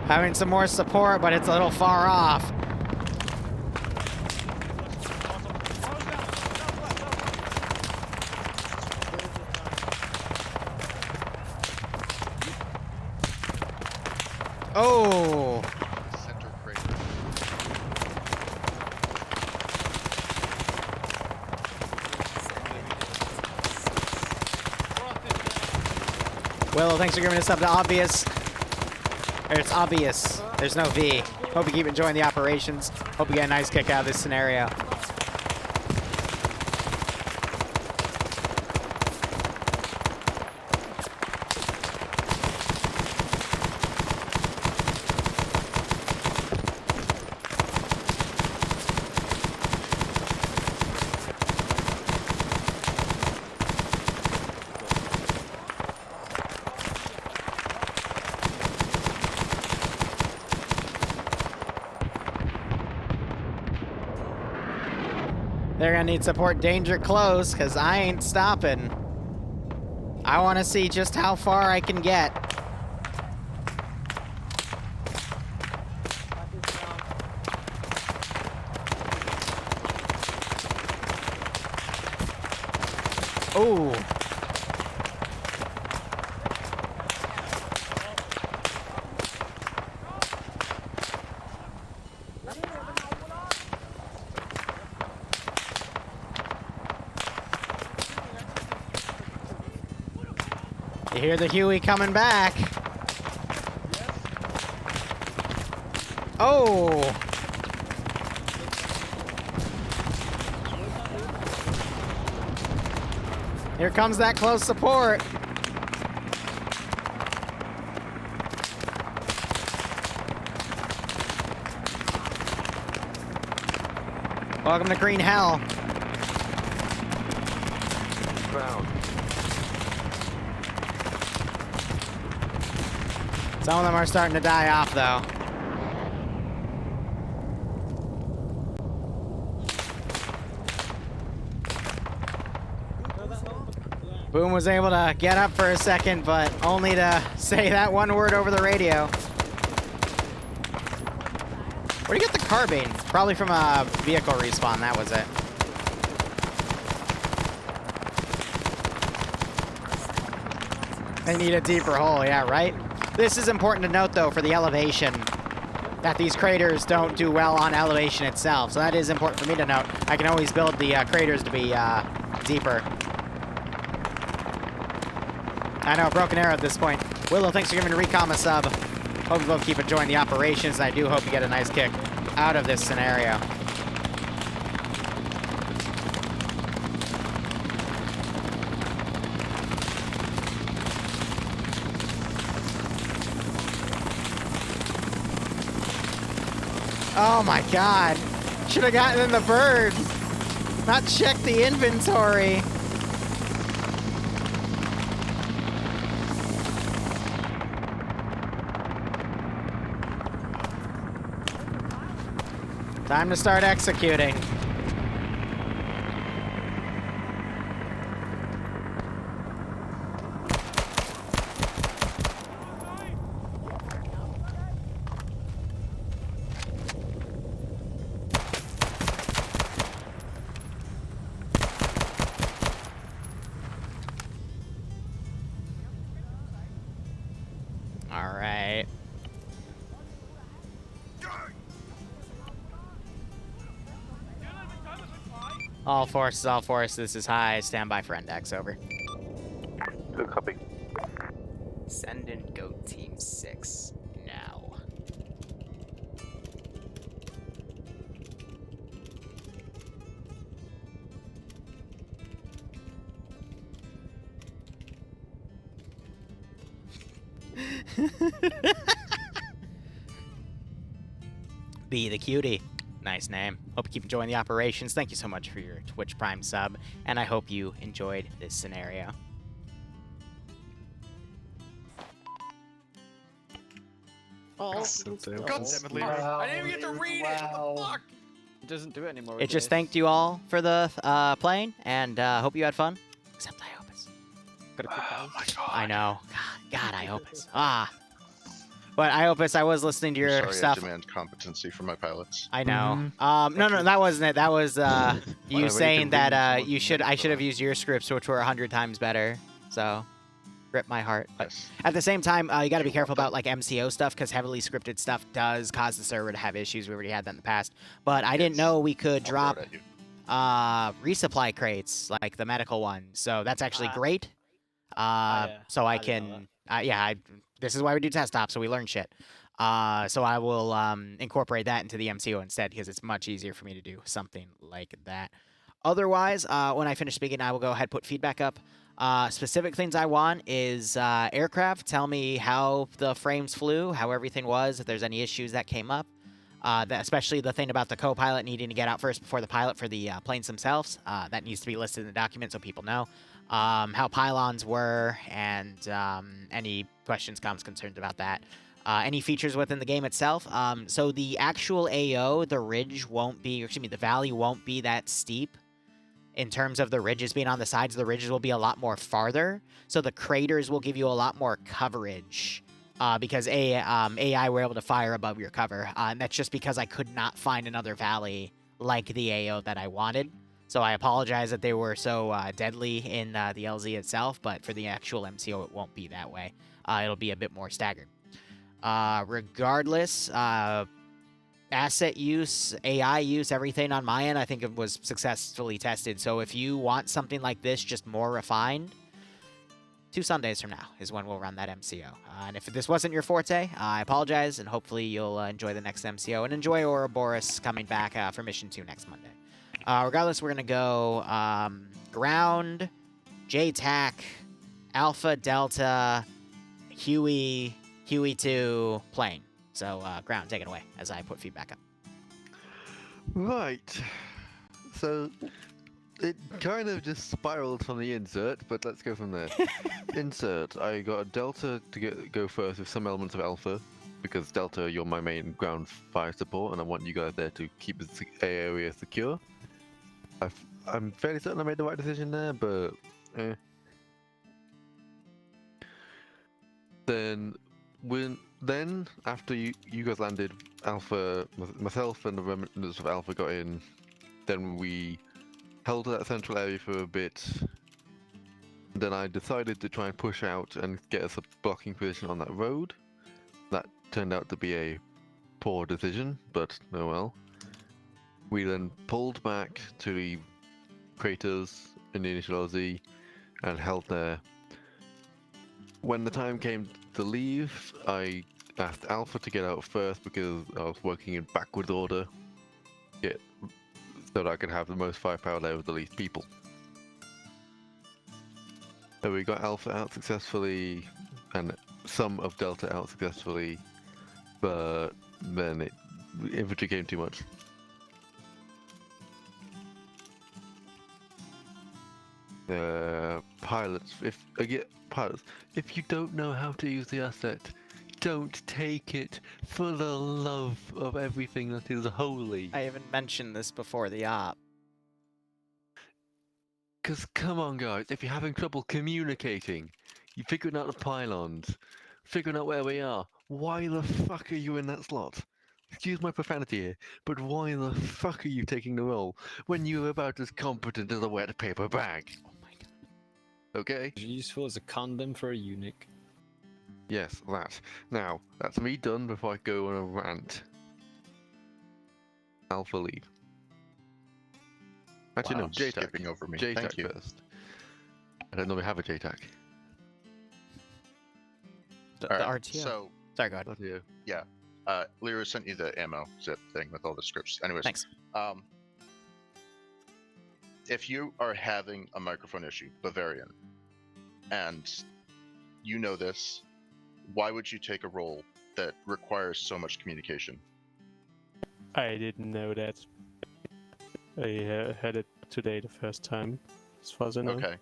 Having some more support, but it's a little far off. Oh! Center crater. Willow, thanks for giving us up to obvious. Or it's obvious. There's no V. Hope you keep enjoying the operations. Hope you get a nice kick out of this scenario. They're gonna need support danger close, because I ain't stopping. I want to see just how far I can get. Ooh. You hear the Huey coming back. Oh. Here comes that close support. Welcome to Green Hell. Ground. Some of them are starting to die off, though. Boom was able to get up for a second, but only to say that one word over the radio. Where'd you get the carbine? Probably from a vehicle respawn, that was it. They need a deeper hole, yeah, right? This is important to note, though, for the elevation, that these craters don't do well on elevation itself. So that is important for me to note. I can always build the craters to be deeper. I know, Broken Arrow at this point. Willow, thanks for giving Recom a sub. Hope you both keep enjoying the operations, and I do hope you get a nice kick out of this scenario. Oh my god. Should have gotten in the bird. Not checked the inventory. Time to start executing. All right. All forces, this is high. Stand by for index, over. Good copy. Send and go team 6 now. Be the cutie. Nice name. Hope you keep enjoying the operations. Thank you so much for your Twitch Prime sub, and I hope you enjoyed this scenario. Oh, God damn it, Liru. I didn't even get to read it. What the fuck? It doesn't do it anymore. It just thanked you all for the playing, and hope you had fun. Except Iopus. I know. God, Iopus. Ah. But Iopus, I was listening to your Sorry, stuff. I demand competency from my pilots. I know. No, that wasn't it. That was you saying that I should have used your scripts, which were 100 times better. So, rip my heart. But at the same time, you got to be careful about like MCO stuff, because heavily scripted stuff does cause the server to have issues. We already had that in the past. But I didn't know we could drop resupply crates, like the medical one. So that's actually great. So I can, this is why we do test ops, so we learn shit. So I will incorporate that into the MCO instead, because it's much easier for me to do something like that. Otherwise, when I finish speaking, I will go ahead and put feedback up. Specific things I want is aircraft. Tell me how the frames flew, how everything was, if there's any issues that came up. Especially the thing about the co-pilot needing to get out first before the pilot for the planes themselves. That needs to be listed in the document so people know. How pylons were, and any questions, comments, concerns about that. Any features within the game itself. So the actual AO, the ridge won't be, the valley won't be that steep. in terms of the ridges being on the sides. The ridges will be a lot more farther, so the craters will give you a lot more coverage. Because AI were able to fire above your cover, and that's just because I could not find another valley like the AO that I wanted. So I apologize that they were so deadly in the LZ itself, but for the actual MCO, it won't be that way. It'll be a bit more staggered. Regardless, asset use, AI use, everything on my end, I think it was successfully tested. So if you want something like this, just more refined, 2 Sundays from now is when we'll run that MCO. And if this wasn't your forte, I apologize, and hopefully you'll enjoy the next MCO and enjoy Ouroboros coming back for Mission 2 next Monday. Regardless, we're going to go ground, JTAC, Alpha, Delta, Huey 2, plane. So ground, take it away as I put feedback up. Right. So it kind of just spiraled from the insert, but let's go from there. Insert. I got a Delta to go first with some elements of Alpha, because Delta, you're my main ground fire support, and I want you guys there to keep the area secure. I'm fairly certain I made the right decision there, but Then after you guys landed, Alpha, myself and the remnants of Alpha got in. Then we held that central area for a bit. Then I decided to try and push out and get us a blocking position on that road. That turned out to be a poor decision, but oh well. We then pulled back to the craters in the initial LZ and held there. When the time came to leave, I asked Alpha to get out first because I was working in backwards order, so that I could have the most firepower there with the least people. So we got Alpha out successfully, and some of Delta out successfully, but then infantry came too much. Pilots, if you don't know how to use the asset, don't take it, for the love of everything that is holy. I haven't mentioned this before the op. Because come on guys, if you're having trouble communicating, you're figuring out the pylons, figuring out where we are, why the fuck are you in that slot? Excuse my profanity here, but why the fuck are you taking the role when you're about as competent as a wet paper bag? Oh my god. Okay? Useful as a condom for a eunuch. Yes, that. Now, that's me done before I go on a rant. Alpha lead. Actually, Wow, no, JTAC. skipping over me. JTAC Thank you. first. I don't normally have a JTAC. The Alright, RTO. So, Sorry, go ahead. RTO. yeah. Liru sent you the ammo zip thing with all the scripts. Anyways, Thanks. if you are having a microphone issue, Bavarian, and you know this, why would you take a role that requires so much communication? I didn't know that. I heard it today the first time, as far as I know. Okay.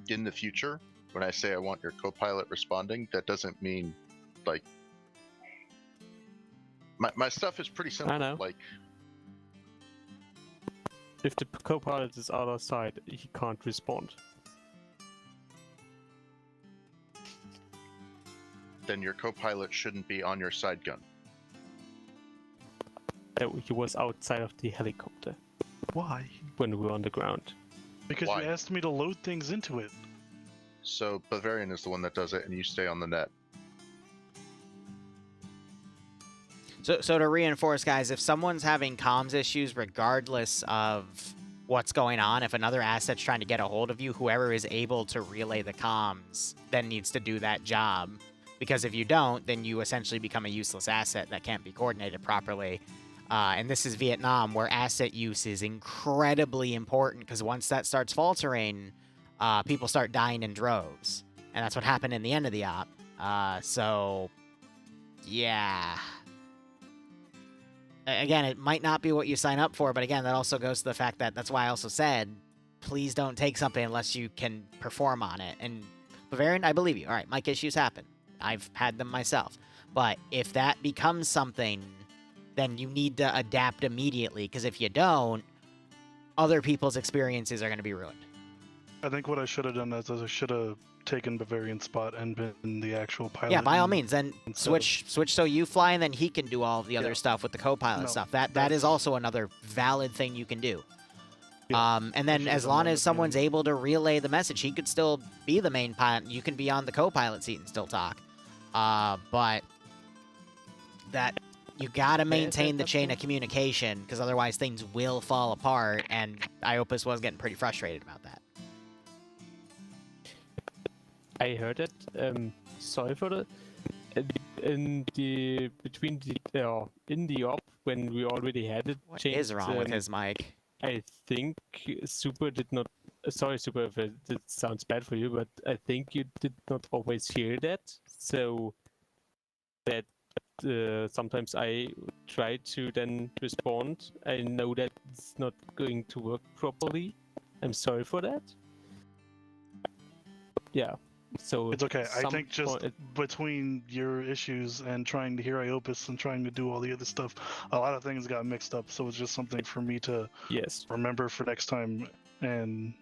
In the future, when I say I want your co-pilot responding, that doesn't mean, like... My stuff is pretty simple. I know. Like, If the co-pilot is other side, he can't respond. then your co-pilot shouldn't be on your side gun. He was outside of the helicopter Why? when we were on the ground. Because Why? you asked me to load things into it. So Bavarian is the one that does it, and you stay on the net. So to reinforce, guys, if someone's having comms issues, regardless of what's going on, if another asset's trying to get a hold of you, whoever is able to relay the comms then needs to do that job. Because if you don't, then you essentially become a useless asset that can't be coordinated properly. And this is Vietnam, where asset use is incredibly important, because once that starts faltering, people start dying in droves. And that's what happened in the end of the op. So, yeah. Again, it might not be what you sign up for, but again, that also goes to the fact that that's why I also said, please don't take something unless you can perform on it. And Bavarian, I believe you. All right, mic issues happen. I've had them myself. But if that becomes something, then you need to adapt immediately, because if you don't, other people's experiences are going to be ruined. I think what I should have done is I should have taken Bavarian's spot and been the actual pilot. Yeah, by all means. Then instead of- switch so you fly, and then he can do all of the other Yeah. stuff with the co-pilot No, stuff. That is also another valid thing you can do. Yeah. And then should've as done long that as at the someone's beginning. able to relay the message, he could still be the main pilot. You can be on the co-pilot seat and still talk. But that you gotta maintain the chain of communication, because otherwise things will fall apart. And Iopus was getting pretty frustrated about that. I heard it. Sorry for that. In the in the op when we already had it What changed, is wrong with his mic? I think Super did not. Sorry, Super, if it sounds bad for you, but I think you did not always hear that. So that sometimes I try to then respond. I know that it's not going to work properly. I'm sorry for that. Yeah. So It's okay. I some think just point- between your issues and trying to hear Iopus and trying to do all the other stuff, a lot of things got mixed up. So it's just something for me to remember for next time and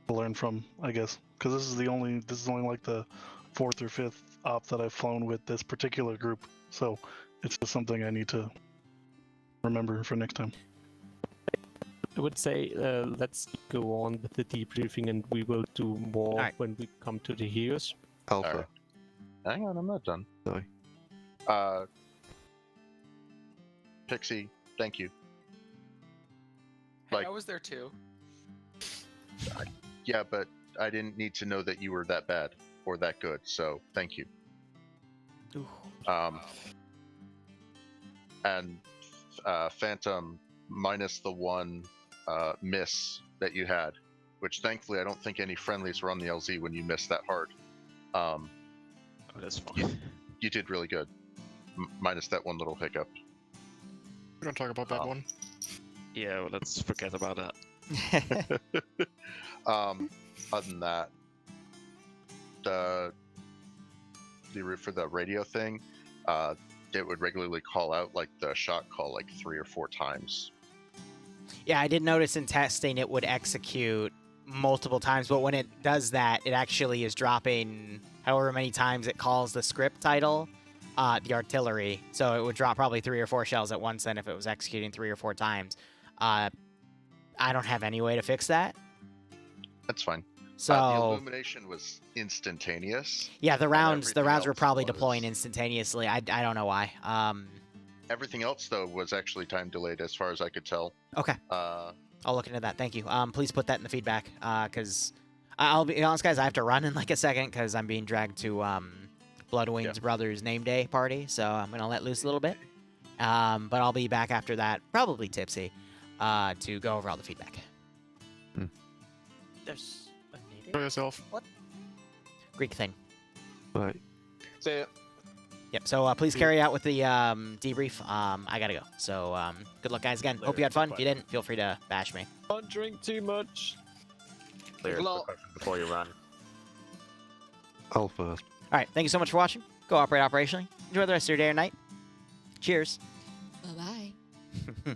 learn from, I guess. Because this is only like the 4th or 5th op that I've flown with this particular group. So it's just something I need to remember for next time. I would say let's go on with the debriefing, and we will do more when we come to the heroes. Alpha. Hang on, I'm not done. Sorry. Pixie, thank you. Hey, I was there too. Yeah, but I didn't need to know that you were that bad or that good, so thank you. And Phantom, minus the one miss that you had, which thankfully I don't think any friendlies were on the LZ when you missed that hard. That's fine. You did really good, minus that one little hiccup. We don't talk about that one. Yeah, well, let's forget about that. Other than that, the for the radio thing, it would regularly call out like the shot call like 3 or 4 times. Yeah, I did notice in testing it would execute multiple times, but when it does that, it actually is dropping however many times it calls the script title, the artillery. So it would drop probably 3 or 4 shells at once then if it was executing 3 or 4 times. I don't have any way to fix that. That's fine. So the illumination was instantaneous. yeah, the rounds were else probably was- deploying instantaneously. I don't know why. Everything else though was actually time delayed, as far as I could tell. Okay. I'll look into that. Thank you. Please put that in the feedback, because I'll be honest, guys. I have to run in like a second because I'm being dragged to Bloodwing's brother's name day party, so I'm gonna let loose a little bit. But I'll be back after that, probably tipsy, to go over all the feedback. There's a native? Show yourself. What? Greek thing. Right. Say it. Yep. So please carry out with the debrief. I gotta go. So good luck, guys. Again, hope you had fun. If you didn't, feel free to bash me. Don't drink too much. Clear before you run. I'll first. All right. Thank you so much for watching. Go operate operationally. Enjoy the rest of your day or night. Cheers. Bye bye.